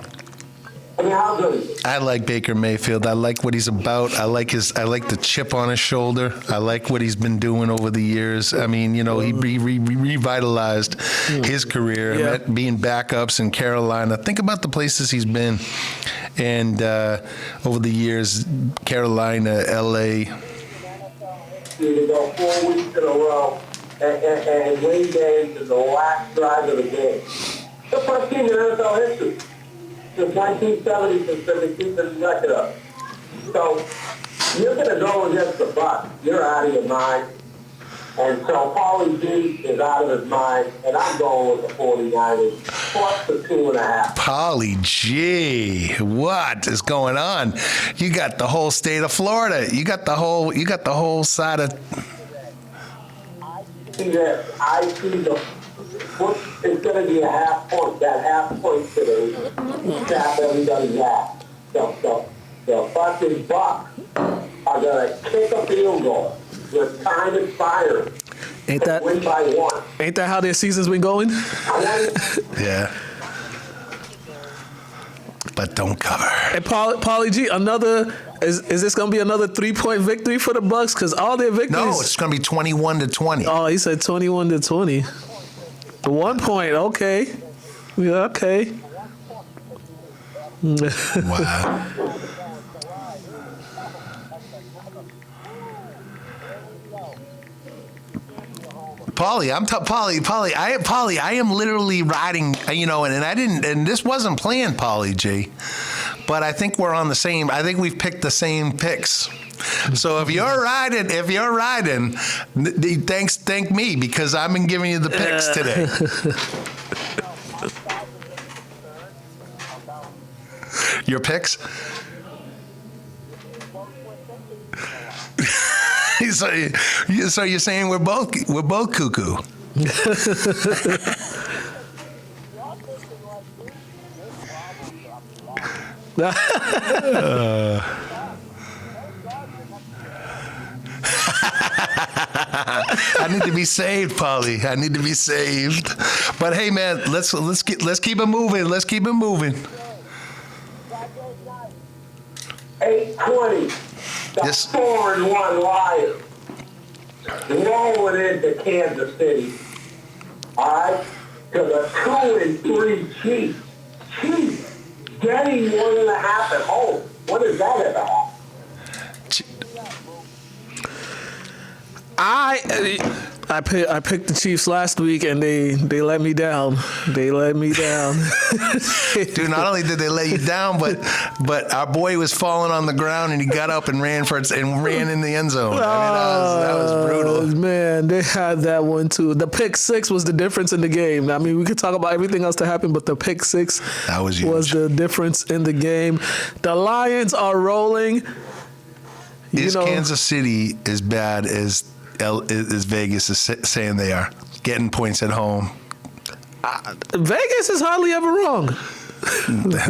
I mean, how good is he? I like Baker Mayfield. I like what he's about. I like the chip on his shoulder. I like what he's been doing over the years. I mean, he revitalized his career. Yeah. Being backups in Carolina. Think about the places he's been, and over the years, Carolina, L.A. To go 4 weeks in a row and win games in the last drive of the game. The first team in NFL history. Since 1970, since they keep this record up. So you're going to go against the Bucs. You're out of your mind. And so Paulie G is out of his mind, and I'm going with the 49ers plus the 2.5. Paulie G, what is going on? You got the whole state of Florida. You got the whole side of. See that? I see it's going to be a half point. That half point today tap everybody's ass. The fucking Bucs are going to kick a field goal with time expiring. Ain't that Win by 1. Ain't that how their season's been going? Yeah. But don't cover. And Paulie G, is this gonna be another 3-point victory for the Bucks? Because all their victories. No, it's going to be 21-20. Oh, he said 21-20. 1 point. Okay. Yeah. Okay. Wow. Paulie, I am literally riding, and this wasn't planned, Paulie G, but I think we're on the same. I think we've picked the same picks. So if you're riding, thank me because I've been giving you the picks today. Your picks? So you're saying we're both cuckoo? I need to be saved, Paulie. I need to be saved. But hey, man, let's keep it moving. Let's keep it moving. 8:20. The Yes. 4-1 Lions rolling into Kansas City. All right, to the 2-3 Chiefs. Chiefs getting 1.5 at home. What is that about? I picked the Chiefs last week and they let me down. They let me down. Dude, not only did they let you down, but our boy was falling on the ground and he got up and ran in the end zone. I mean, that was brutal. Man, they had that one too. The pick six was the difference in the game. I mean, we could talk about everything else that happened, but the pick six That was huge. the difference in the game. The Lions are rolling. Is Kansas City as bad as Vegas is saying they are? Getting points at home. Vegas is hardly ever wrong.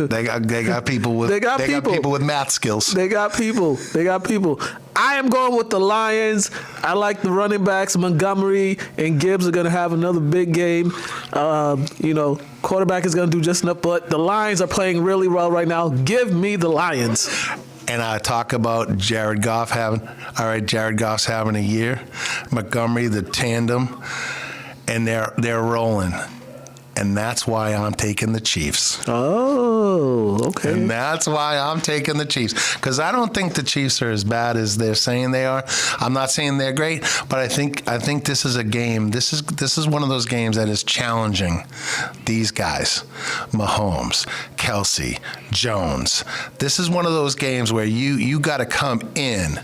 They got people with got people with math skills. They got people. I am going with the Lions. I like the running backs. Montgomery and Gibbs are going to have another big game. Quarterback is going to do just enough, but the Lions are playing really well right now. Give me the Lions. And I talk about Jared Goff's having a year. Montgomery, the tandem, and they're rolling. And that's why I'm taking the Chiefs. Oh, okay. And that's why I'm taking the Chiefs. Because I don't think the Chiefs are as bad as they're saying they are. I'm not saying they're great, but I think this is a game. This is one of those games that is challenging these guys. Mahomes, Kelsey, Jones. This is one of those games where you got to come in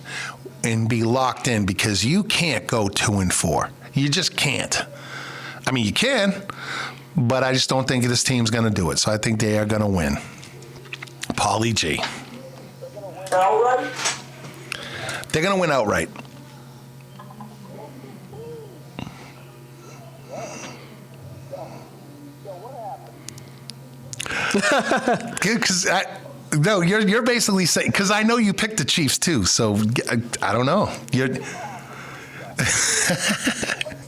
and be locked in, because you can't go 2-4. You just can't. I mean, you can, but I just don't think this team's going to do it. So I think they are going to win. Paulie G. Outright? They're going to win outright. Because no, you're basically saying, because I know you picked the Chiefs too. So I don't know.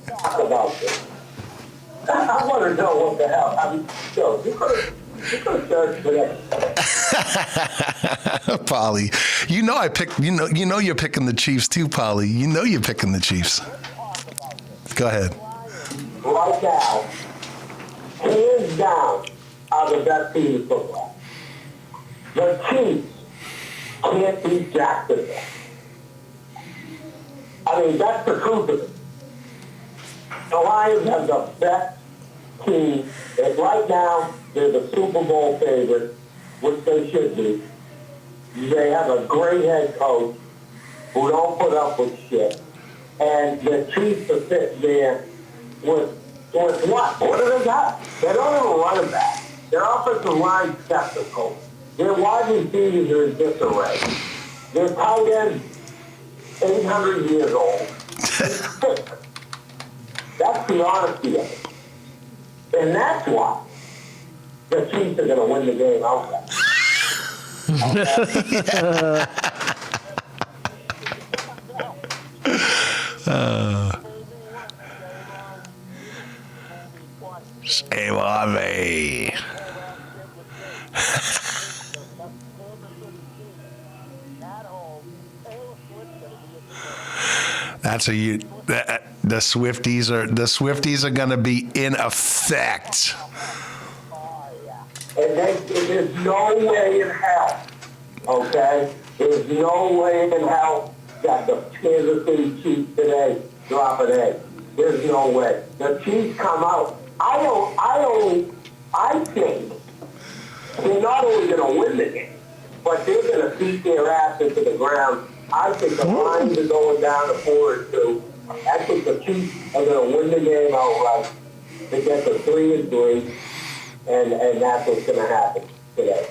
Talk about this. I want to know what the hell. I mean, yo, you could have searched for that. Paulie, you know I picked. You know you're picking the Chiefs too, Paulie. You know you're picking the Chiefs. Go ahead. Right now, hands down, are the best team in football. The Chiefs can't beat Jacksonville. I mean, that's the truth of it. The Lions have the best team, and right now they're the Super Bowl favorite, which they should be. They have a great head coach who don't put up with shit, and the Chiefs are sitting there with what? What do they got? They don't have a running back. Their offensive line skeptical. Their wide receivers are in disarray. Their tight end, 800 years old. That's the honesty of it. And that's why the Chiefs are going to win the game outright. Shame on me. That's the Swifties are going to be in effect. And there's no way in hell, okay? There's no way in hell that the Kansas City Chiefs today drop an egg. There's no way. The Chiefs come out. I think they're not only going to win the game, but they're going to beat their ass into the ground. I think the Lions are going down to 4-2. I think the Chiefs are going to win the game outright to get to 3-3, and that's what's going to happen today.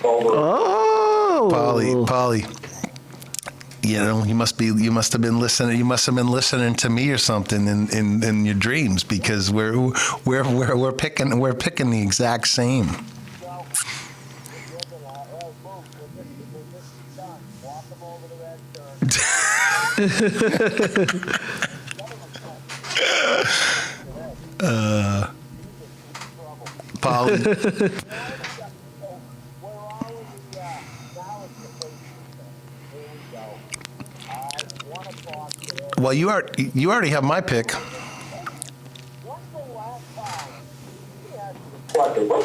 Over. Oh, Paulie, you must have been listening. You must have been listening to me or something in your dreams, because we're picking the exact same. Paulie. Well, you already have my pick. What's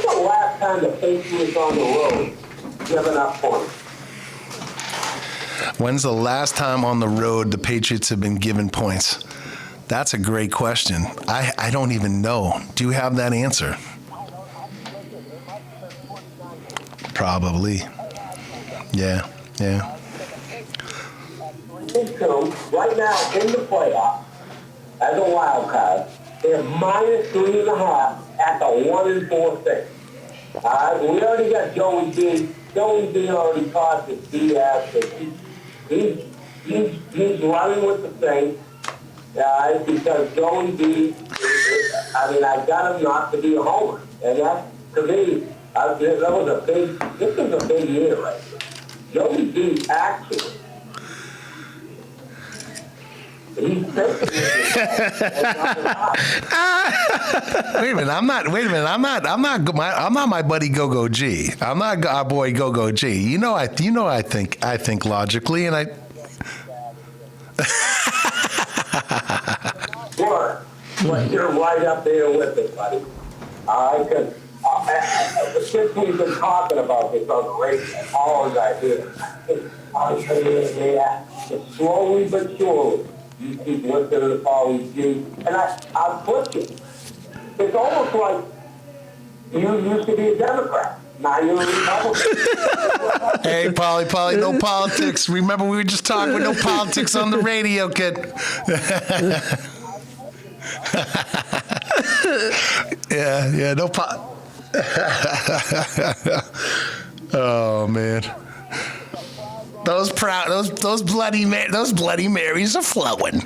the last time the Patriots on the road giving up points? When's the last time on the road the Patriots have been given points? That's a great question. I don't even know. Do you have that answer? Probably. Yeah. Right now in the playoffs, as a wild card, they're minus 3.5 at the 1-4 thing. All right, we already got Joey B. Joey B already caught his BS. He's running with the Saints, because Joey B. I got him not to be a homer, and that to me, this is a big year right here. Joey B. actually. He's taking it. Wait a minute. I'm not my buddy Go-Go G. I'm not our boy Go-Go G. I think logically, and I. But you're right up there with it, buddy. All right, because since we've been talking about this on the radio, all I hear, it's slowly but surely, you keep listening to Paulie G, and I'm pushing. It's almost like you used to be a Democrat. Now you're a Republican. Hey, Paulie, no politics. Remember, we were just talking with no politics on the radio, kid. yeah, no Oh man, those bloody Marys are flowing.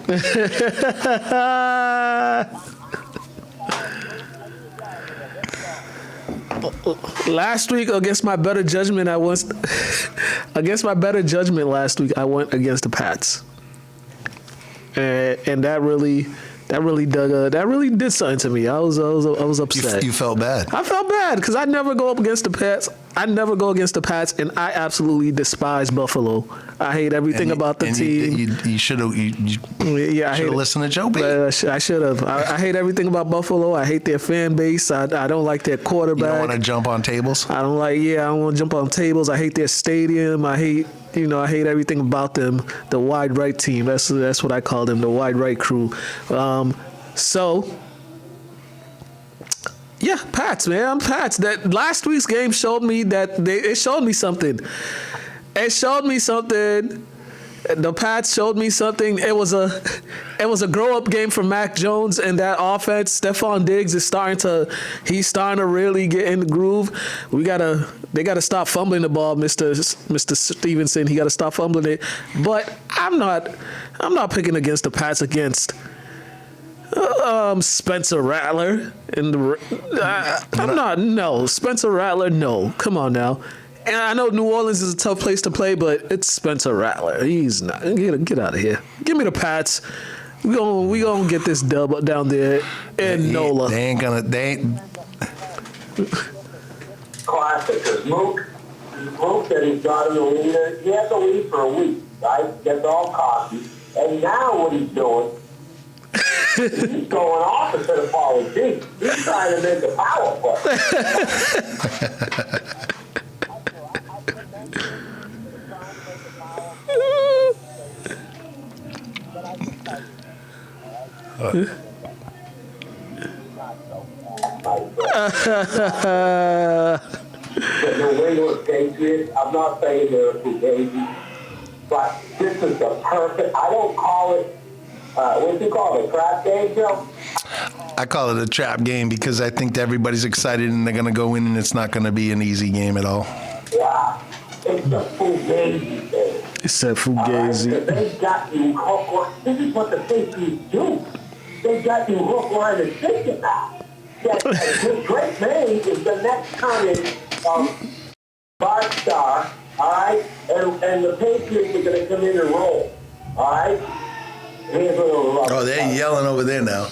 Last week, against my better judgment, last week I went against the Pats, and that really did something to me. I was upset. You felt bad. I felt bad because I never go up against the Pats. And I absolutely despise Buffalo. I hate everything about the team. You should have. Yeah, I hate listened to Joe B. I should have. I hate everything about Buffalo. I hate their fan base. I don't like their quarterback. You don't want to jump on tables? I don't want to jump on tables. I hate their stadium. I hate everything about them. The wide right team. That's what I call them, the wide right crew. Yeah, Pats, man. I'm Pats. That last week's game showed me it showed me something. It showed me something. The Pats showed me something. It was a grow-up game for Mac Jones and that offense. Stephon Diggs is starting to really get in the groove. They gotta stop fumbling the ball, Mr. Stevenson. He gotta stop fumbling it. But I'm not picking against the Pats against Spencer Rattler. Spencer Rattler, no. Come on now. And I know New Orleans is a tough place to play, but it's Spencer Rattler. He's not. Get out of here. Give me the Pats. We gonna get this dub down there in NOLA. They ain't. Classic, because Mook said he's got in the lead. He had the lead for a week, right? Gets all cocky. And now what he's doing, he's going opposite of Paulie G. He's trying to make a power play. The New England Patriots, I'm not saying they're a fugazi, but this is the perfect, I don't call it, what do you call it, a trap game, Joe? I call it a trap game because I think everybody's excited and they're going to go in and it's not going to be an easy game at all. Yeah, it's a fugazi game. It's a fugazi. They got you hook line. This is what the Patriots do. They got you hook line and sinker now. That Drake May is the next coming bar star, all right? And the Patriots are going to come in and roll, all right? Here's a little Oh, they're yelling over there now.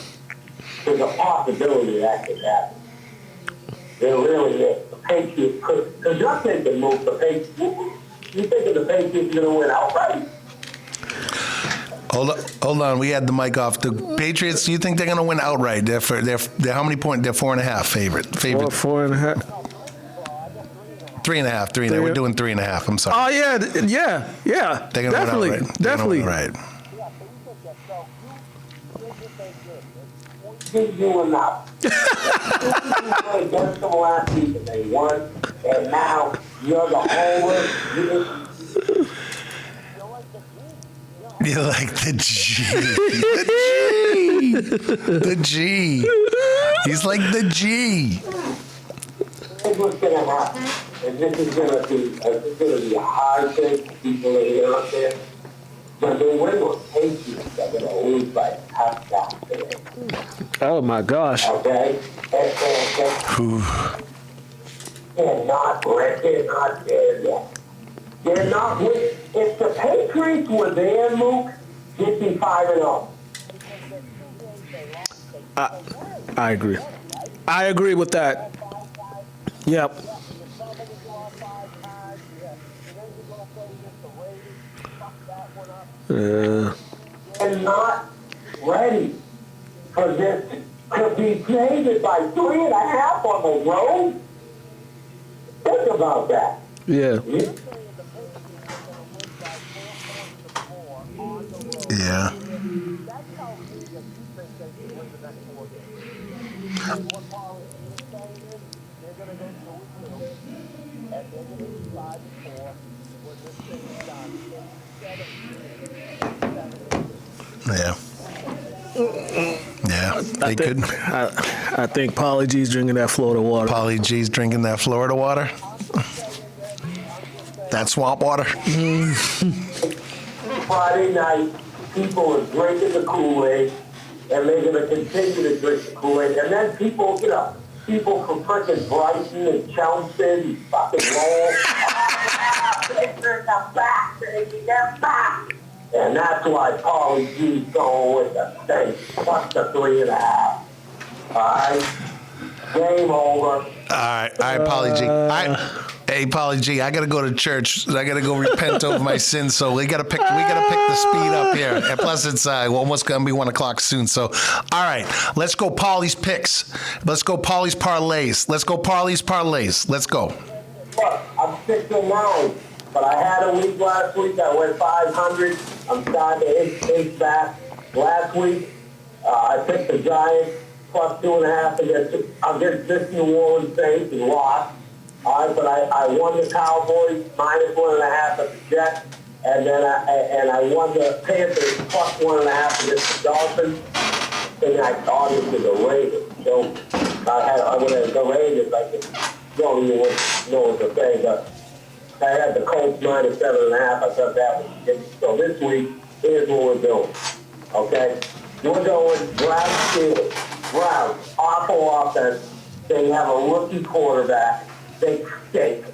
There's a possibility that could happen. There really is. The Patriots could. Because you're thinking, move the Patriots. You thinking the Patriots are going to win outright? Hold on. We had the mic off. The Patriots. You think they're going to win outright? They're how many points? They're 4.5 favorite. 4.5. 3.5. We're doing 3.5. I'm sorry. Oh yeah. They're going to win outright. Definitely. Right. You were not. You played against them last week and they won, and now you're the homer. You like the G. The G. He's like the G. Here's what's going to happen, and this is going to be a hard thing for people to hear up there. The New England Patriots are going to lose by a touchdown today. Oh my gosh. Okay? And they're not there yet. They're not with. If the Patriots were there, Luke, they'd be 5-0. I agree. I agree with that. Yep. They're not ready for this could be faded by 3.5 on the road. Think about that. Yeah. Yeah. Yeah. Yeah. They could. I think Paulie G's drinking that Florida water. Paulie G's drinking that Florida water. That swamp water. Friday night, people are drinking the Kool-Aid, and they're going to continue to drink the Kool-Aid. And then people, people from frickin' Brighton and Chelmsford, fucking roll. They bring them back, baby, they're back. And that's why Paulie G's going with the state plus the 3.5. All right? Game over. All right, Paulie G. Hey, Paulie G, I gotta go to church. I gotta go repent over my sins. So we gotta pick the speed up here. And plus, it's almost gonna be 1:00 soon. So, all right, let's go Paulie's picks. Let's go Paulie's parlays. Let's go Paulie's parlays. Let's go. Look, I'm 6-9, but I had a week last week. I went 500. I'm starting to inch back. Last week, I picked the Giants plus 2.5 against this New Orleans Saints and lost. All right, but I won the Cowboys minus 1.5 at the Jets, and then I won the Panthers plus 1.5 against the Dolphins. And I thought it was the Raiders. So I would have the Raiders. I don't even know what to say, but I had the Colts minus 7.5. I thought that was good. So this week, here's what we're doing. Okay, we're going Browns Steelers. Browns, awful offense. They have a rookie quarterback. They stink.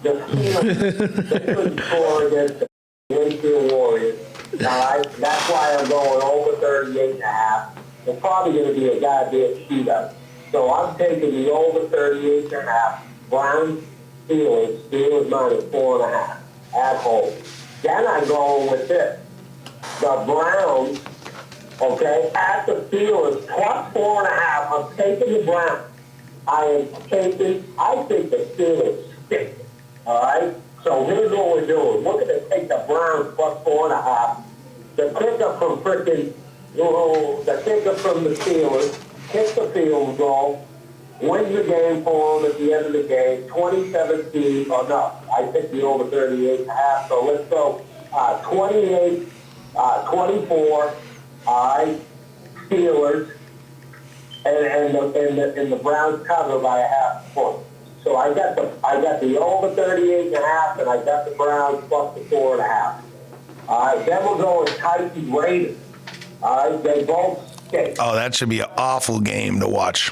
The Steelers, they couldn't score against the Winfield Warriors. All right, that's why I'm going over 38.5. It's probably going to be a goddamn shootout. So I'm taking the over 38.5. Browns, Steelers minus 4.5 at home. Then I'm going with this. The Browns, okay, at the Steelers plus 4.5. I'm taking the Browns. I think the Steelers stink. All right? So here's what we're doing. We're going to take the Browns plus 4.5. The kicker from the Steelers, kick the field goal, wins the game for them at the end of the game, 2017, or no, I picked the over 38.5, so let's go 28, 24, all right, Steelers, and the Browns cover by a half point. So I got the over 38.5, and I got the Browns plus the 4.5. All right, then we'll go with Titans Raiders. All right, they both stink. Oh, that should be an awful game to watch.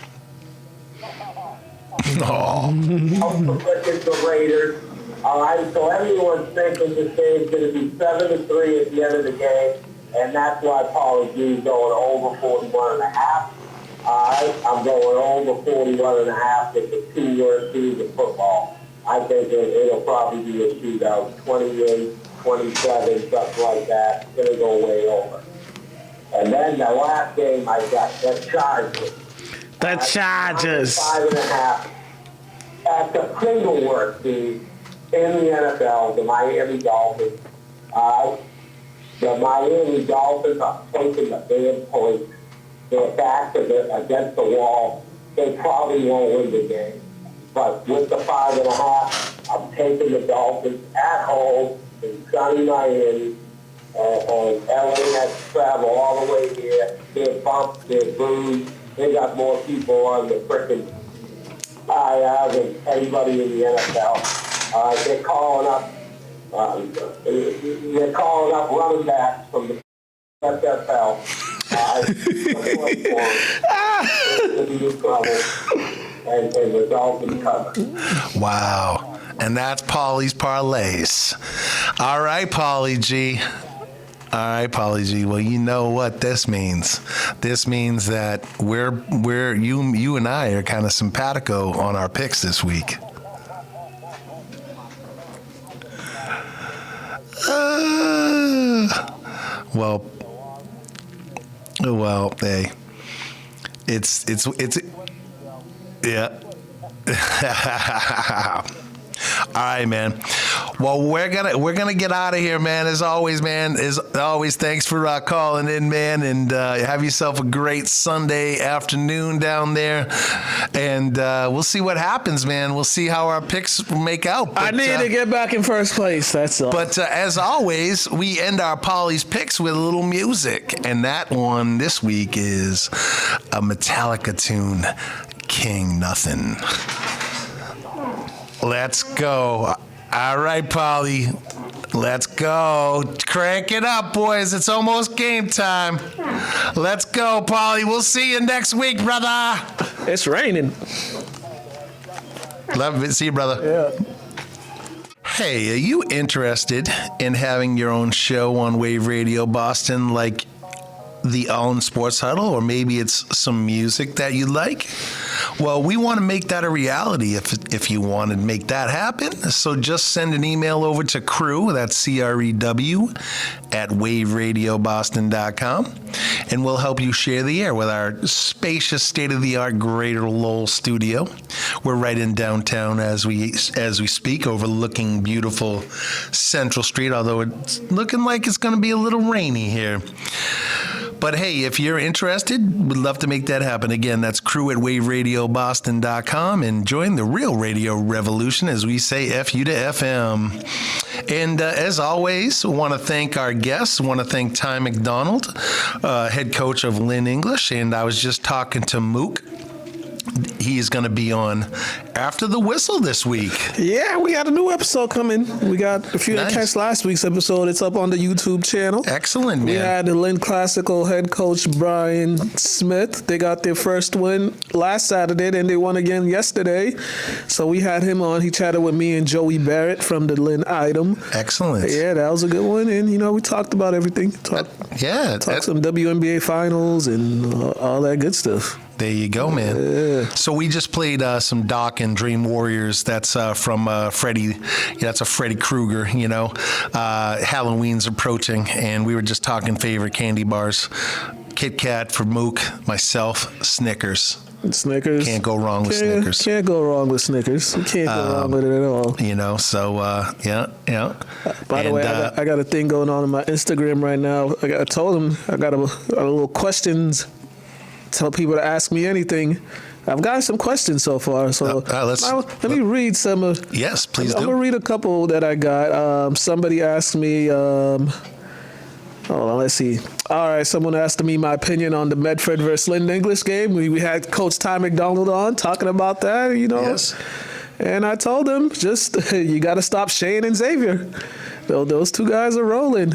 Oh. The Raiders. All right, so everyone's thinking this game's going to be 7-3 at the end of the game, and that's why Paulie G is going over 41.5. All right, I'm going over 41.5 with the two worst teams in football. I think it'll probably be a shootout, 28, 27, something like that. It's going to go way over. And then the last game I got, the Chargers. The Chargers. 5.5 at the single worst team in the NFL, the Miami Dolphins. The Miami Dolphins are taking the damn points. They're back against the wall. They probably won't win the game. But with the 5.5, I'm taking the Dolphins at home in sunny Miami. And LA has to travel all the way here. They're bumped, they're bruised. They got more people on the frickin' IR than anybody in the NFL. They're calling up running backs from the XFL. And the Dolphins cover. Wow. And that's Paulie's parlays. All right, Paulie G. All right, Paulie G. Well, you know what this means. This means that you and I are kind of simpatico on our picks this week. Well, hey. It's yeah. All right, man. Well, we're gonna get out of here, man. As always, thanks for calling in, man, and have yourself a great Sunday afternoon down there. And we'll see what happens, man. We'll see how our picks make out. But, I need to get back in first place. That's all. But as always, we end our Paulie's picks with a little music, and that one this week is a Metallica tune, King Nothing. Let's go. All right, Paulie. Let's go. Crank it up, boys. It's almost game time. Let's go, Paulie. We'll see you next week, brother. It's raining. Love it. See you, brother. Yeah. Hey, are you interested in having your own show on Wave Radio Boston, like the All In Sports Huddle, or maybe it's some music that you like? Well, we want to make that a reality if you want to make that happen. So just send an email over to crew, that's CREW, at waveradioboston.com, and we'll help you share the air with our spacious state-of-the-art Greater Lowell studio. We're right in downtown as we speak, overlooking beautiful Central Street, although it's looking like it's going to be a little rainy here. But hey, if you're interested, we'd love to make that happen. Again, that's crew at waveradioboston.com, and join the real radio revolution, as we say, FU to FM. And as always, I want to thank our guests. I want to thank Ty McDonald, head coach of Lynn English. And I was just talking to Mook. He is going to be on After the Whistle this week. Yeah, we got a new episode coming. We got, if you didn't catch last week's episode, it's up on the YouTube channel. Excellent, man. We had the Lynn Classical head coach Brian Smith. They got their first win last Saturday, then they won again yesterday. So we had him on. He chatted with me and Joey Barrett from the Lynn Item. Excellent. Yeah, that was a good one. And, we talked about everything. Talked some WNBA finals and all that good stuff. There you go, man. Yeah. So we just played some Doc and Dream Warriors. That's from Freddie. Yeah, that's a Freddie Krueger, Halloween's approaching, and we were just talking favorite candy bars. Kit Kat for Mook, myself, Snickers. Snickers. Can't go wrong with Snickers. Can't go wrong with Snickers. You can't go wrong with it at all. Yeah. By the way, I got a thing going on my Instagram right now. I told him I got a little questions. Tell people to ask me anything. I've got some questions so far, so let me read some of. Yes, please do. I'm gonna read a couple that I got. Somebody asked me. Hold on, let's see. All right, someone asked me my opinion on the Medford versus Lynn English game. We had Coach Ty McDonald on talking about that, Yes. And I told him, you got to stop Shane and Xavier. Those two guys are rolling.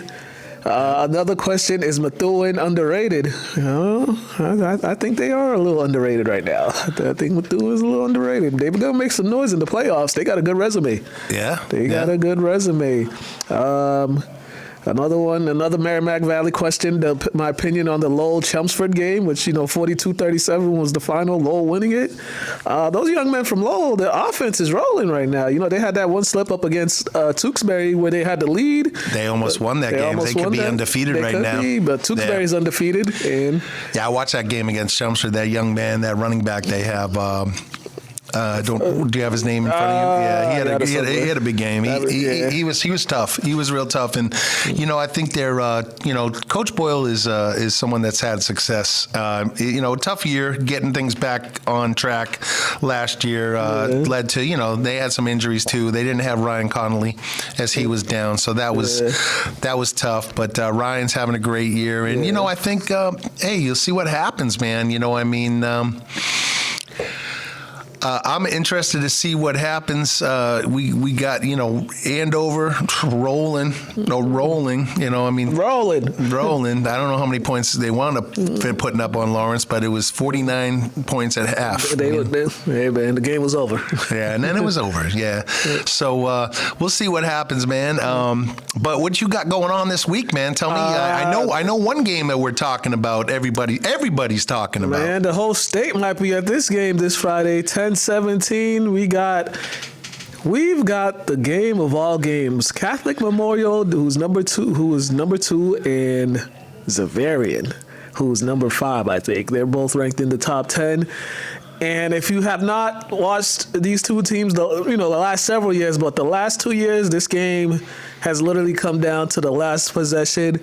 Another question, is Methuen underrated? I think they are a little underrated right now. I think Methuen is a little underrated. They're going to make some noise in the playoffs. They got a good resume. Yeah. They got a good resume. Another Merrimack Valley question, my opinion on the Lowell-Chelmsford game, which, 42-37 was the final, Lowell winning it. Those young men from Lowell, the offense is rolling right now. They had that one slip up against Tewksbury where they had the lead. They almost won that game. They could be undefeated right now. But Tewksbury's undefeated. And I watched that game against Chelmsford. That young man, that running back they have. Do you have his name in front of you? Yeah, he had a big game. He was tough. He was real tough, and I think they're Coach Boyle is someone that's had success. Tough year getting things back on track last year led to they had some injuries too. They didn't have Ryan Connolly as he was down, so that was tough. But Ryan's having a great year, and I think you'll see what happens, man. I'm interested to see what happens. We got, Andover rolling. Rolling. Rolling. I don't know how many points they wound up putting up on Lawrence, but it was 49 points at half. The game was over. Yeah, and then it was over. Yeah. So we'll see what happens, man. But what you got going on this week, man? Tell me. I know one game that we're talking about. Everybody's talking about. Man, the whole state might be at this game this Friday, 10-17. We've got the game of all games. Catholic Memorial, who is number two, and Xaverian. who's number 5, I think. They're both ranked in the top 10. And if you have not watched these two teams, the last several years, but the last 2 years, this game has literally come down to the last possession.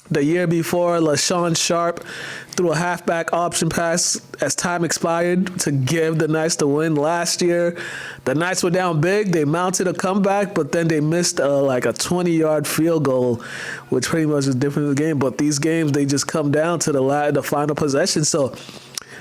The year before, LaShawn Sharp threw a halfback option pass as time expired to give the Knights the win. Last year, the Knights were down big. They mounted a comeback, but then they missed a 20-yard field goal, which pretty much is different in the game. But these games, they just come down to the final possession. So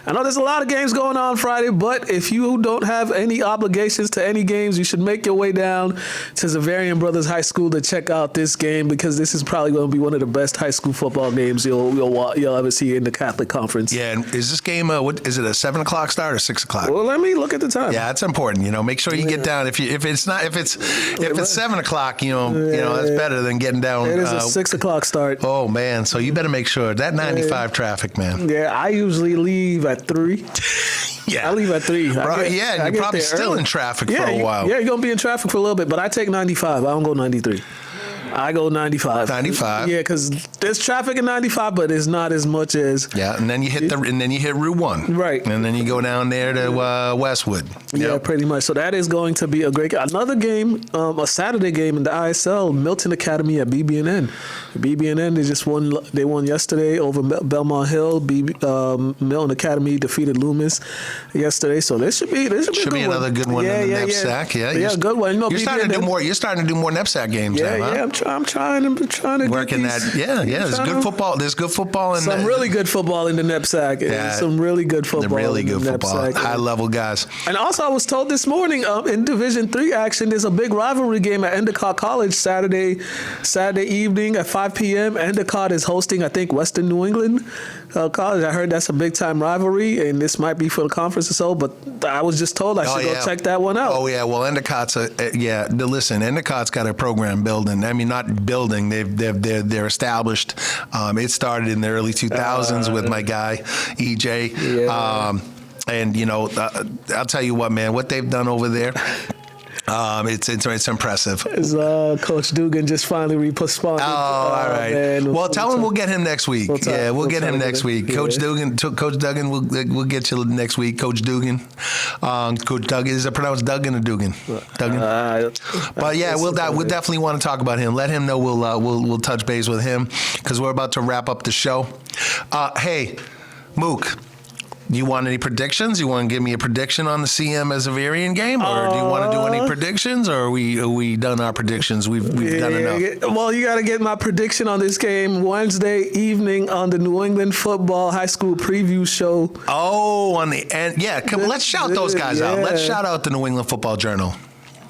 I know there's a lot of games going on Friday, but if you don't have any obligations to any games, you should make your way down to Zavarian Brothers High School to check out this game, because this is probably going to be one of the best high school football games you'll ever see in the Catholic Conference. Yeah, and is this game, what is it, a 7 o'clock start or 6 o'clock? Well, let me look at the time. Yeah, it's important. Make sure you get down. If it's 7 o'clock, that's better than getting down. It is a 6 o'clock start. Oh man, so you better make sure that 95 traffic, man. Yeah, I usually leave at 3. Yeah, I leave at 3. You're probably still early. in traffic for a while. Yeah, you're going to be in traffic for a little bit, but I take 95. I don't go 93. I go 95. 95. Yeah, because there's traffic in 95, but it's not as much as. Yeah, and then you hit Route 1. Right. And then you go down there to Westwood. Yeah, Yep. pretty much. So that is going to be another game, a Saturday game in the ISL, Milton Academy at BB&N. BB&N, they won yesterday over Belmont Hill. Milton Academy defeated Loomis yesterday. So this should be Another good one in the NEPSAC. Yeah, good one. You're starting to do more. You're starting to do more NEPSAC games now, huh? Yeah, I'm trying to working get these, that. Yeah. There's good football. There's good football in some really good football in the NEPSAC. Yeah, some really good football. Really good football. NEPSAC. High level guys. And also, I was told this morning in Division III action, there's a big rivalry game at Endicott College Saturday evening at 5 p.m. Endicott is hosting, I think, Western New England College. I heard that's a big time rivalry, and this might be for the conference or so. But I was just told I should go check that one out. Oh yeah, well Endicott's listen, Endicott's got a program building. I mean, not building. They're established. It started in the early 2000s with my guy EJ. Yeah. And I'll tell you what, man, what they've done over there. It's impressive. Coach Dugan just finally responded. Oh, all right. Man, well, tell him we'll get him next week. We'll get him next week. Yeah. Coach Duggan, we'll get you next week. Coach Dugan. Coach Duggan, is it pronounced Duggan or Dugan? Duggan. But yeah, we'll definitely want to talk about him. Let him know we'll touch base with him, because we're about to wrap up the show. Hey, Mook. Do you want any predictions? You want to give me a prediction on the CM as a Zavarian game, or do you want to do any predictions, or are we done our predictions? We've done enough. Well, you got to get my prediction on this game Wednesday evening on the New England Football High School Preview Show. Oh, on the end. Yeah, come. Let's shout those guys out. Let's shout out the New England Football Journal.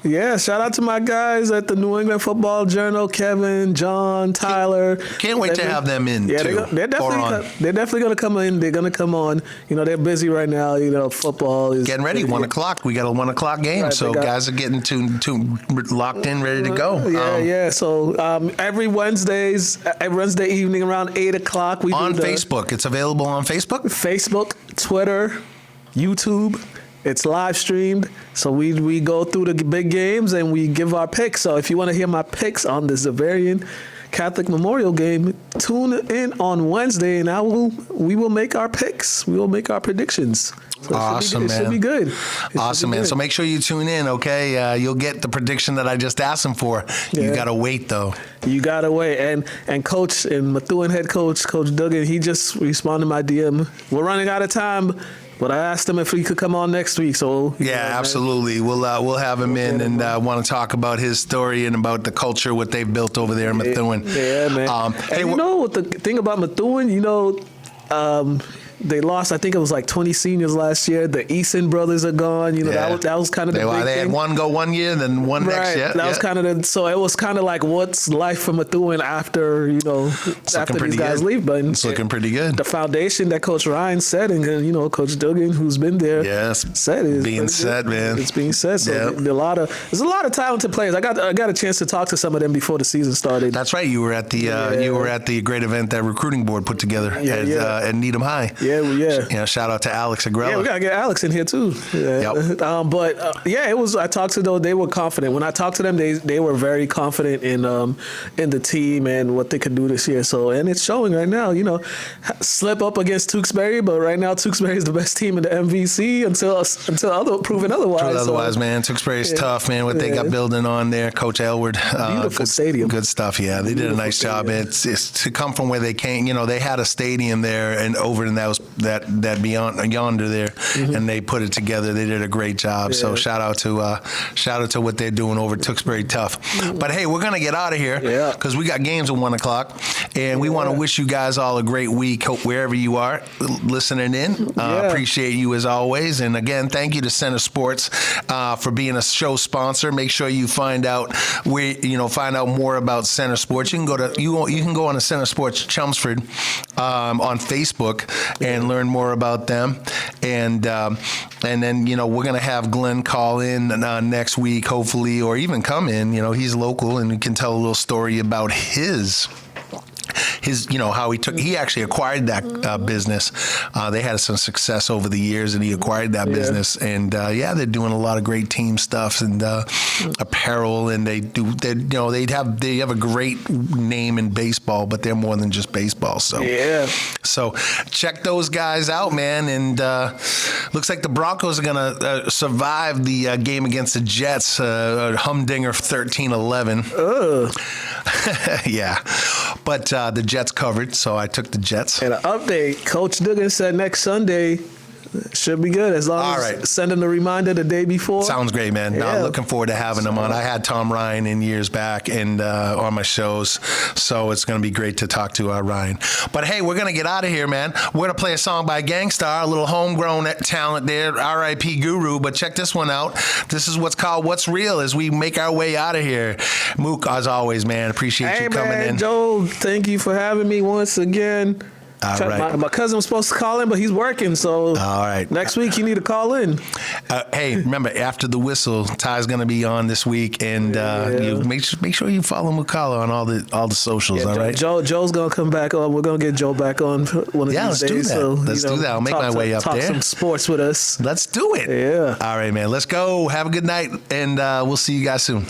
Yeah, shout out to my guys at the New England Football Journal, Kevin, John, Tyler. Can't wait to have them in, too. They're definitely going to come in. They're going to come on. They're busy right now. Football is getting ready. 1 o'clock. We got a 1 o'clock game, right, so guys are getting too locked in, ready to go. Yeah. So every Wednesday evening around 8 o'clock. We on Facebook. It's available on Facebook? Facebook, Twitter, YouTube. It's live streamed, so we go through the big games and we give our picks. So if you want to hear my picks on the Zavarian Catholic Memorial game, tune in on Wednesday, and we will make our picks. We will make our predictions. So awesome, man. It should be good. Awesome, man. So make sure you tune in, okay? You'll get the prediction that I just asked him for. Yeah. You got to wait, though. You got to wait. And Coach and Methuen head coach, Coach Duggan, he just responded to my DM. We're running out of time. But I asked him if he could come on next week. So absolutely. We'll have him in and want to talk about his story and about the culture, what they've built over there in Methuen. Yeah, man. And what the thing about Methuen, they lost, I think it was like 20 seniors last year. The Eason brothers are gone. That was kind of the big thing. They had one go 1 year, then one next year. That was kind of so it was kind of like, what's life for Methuen after, after these guys leave. But it's looking pretty good. The foundation that Coach Ryan said, and Coach Duggan, who's been there, said is being set, man. It's being set. So there's a lot of talented players. I got a chance to talk to some of them before the season started. That's right. You were at the great event that recruiting board put together at Needham High. Shout out to Alex Agrella. Yeah, we gotta get Alex in here too. Yeah. Yep. It was. I talked to them. They were confident. When I talked to them, they were very confident in the team and what they could do this year. So, and it's showing right now. Slip up against Tewksbury, but right now Tewksbury is the best team in the MVC until proven otherwise. Otherwise, man, Tewksbury is tough, man. What they got building on there, Coach Elwood. Beautiful stadium. Good stuff. Yeah, they did a nice job. It's to come from where they came. They had a stadium there and over in that beyond yonder there, and they put it together. They did a great job. Yeah. So shout out to what they're doing over at Tewksbury Tough. But hey, we're gonna get out of here because we got games at 1:00, and we want to wish you guys all a great week. Hope wherever you are listening in, appreciate you as always. And again, thank you to Center Sports for being a show sponsor. Make sure you find out more about Center Sports. You can go on to Center Sports Chelmsford on Facebook and learn more about them. And then we're gonna have Glenn call in next week, hopefully, or even come in. He's local and he can tell a little story about his how he actually acquired that business. They had some success over the years, and he acquired that business. And they're doing a lot of great team stuff and apparel, and they have a great name in baseball, but they're more than just baseball. So check those guys out, man. And looks like the Broncos are gonna survive the game against the Jets, humdinger 13-11. Yeah, but the Jets covered, so I took the Jets. And an update, Coach Duggan said next Sunday should be good as long as sending the reminder the day before. Sounds great, man. No, I'm looking forward to having them on. I had Tom Ryan in years back and on my shows, so it's going to be great to talk to Ryan. But hey, we're going to get out of here, man. We're going to play a song by Gangstar, a little homegrown talent there, R.I.P. Guru. But check this one out. This is what's called What's Real as we make our way out of here. Mook, as always, man, appreciate you coming in. Joe, thank you for having me once again. All right. My cousin was supposed to call in, but he's working. So all right. Next week, you need to call in. Hey, remember, after the whistle, Ty's going to be on this week. And you make sure you follow Mukala on all the socials, all right? Joe's going to come back on. We're going to get Joe back on one of these days. Let's do that. I'll make my way up there. Talk some sports with us. Let's do it. Yeah. All right, man. Let's go. Have a good night. And we'll see you guys soon.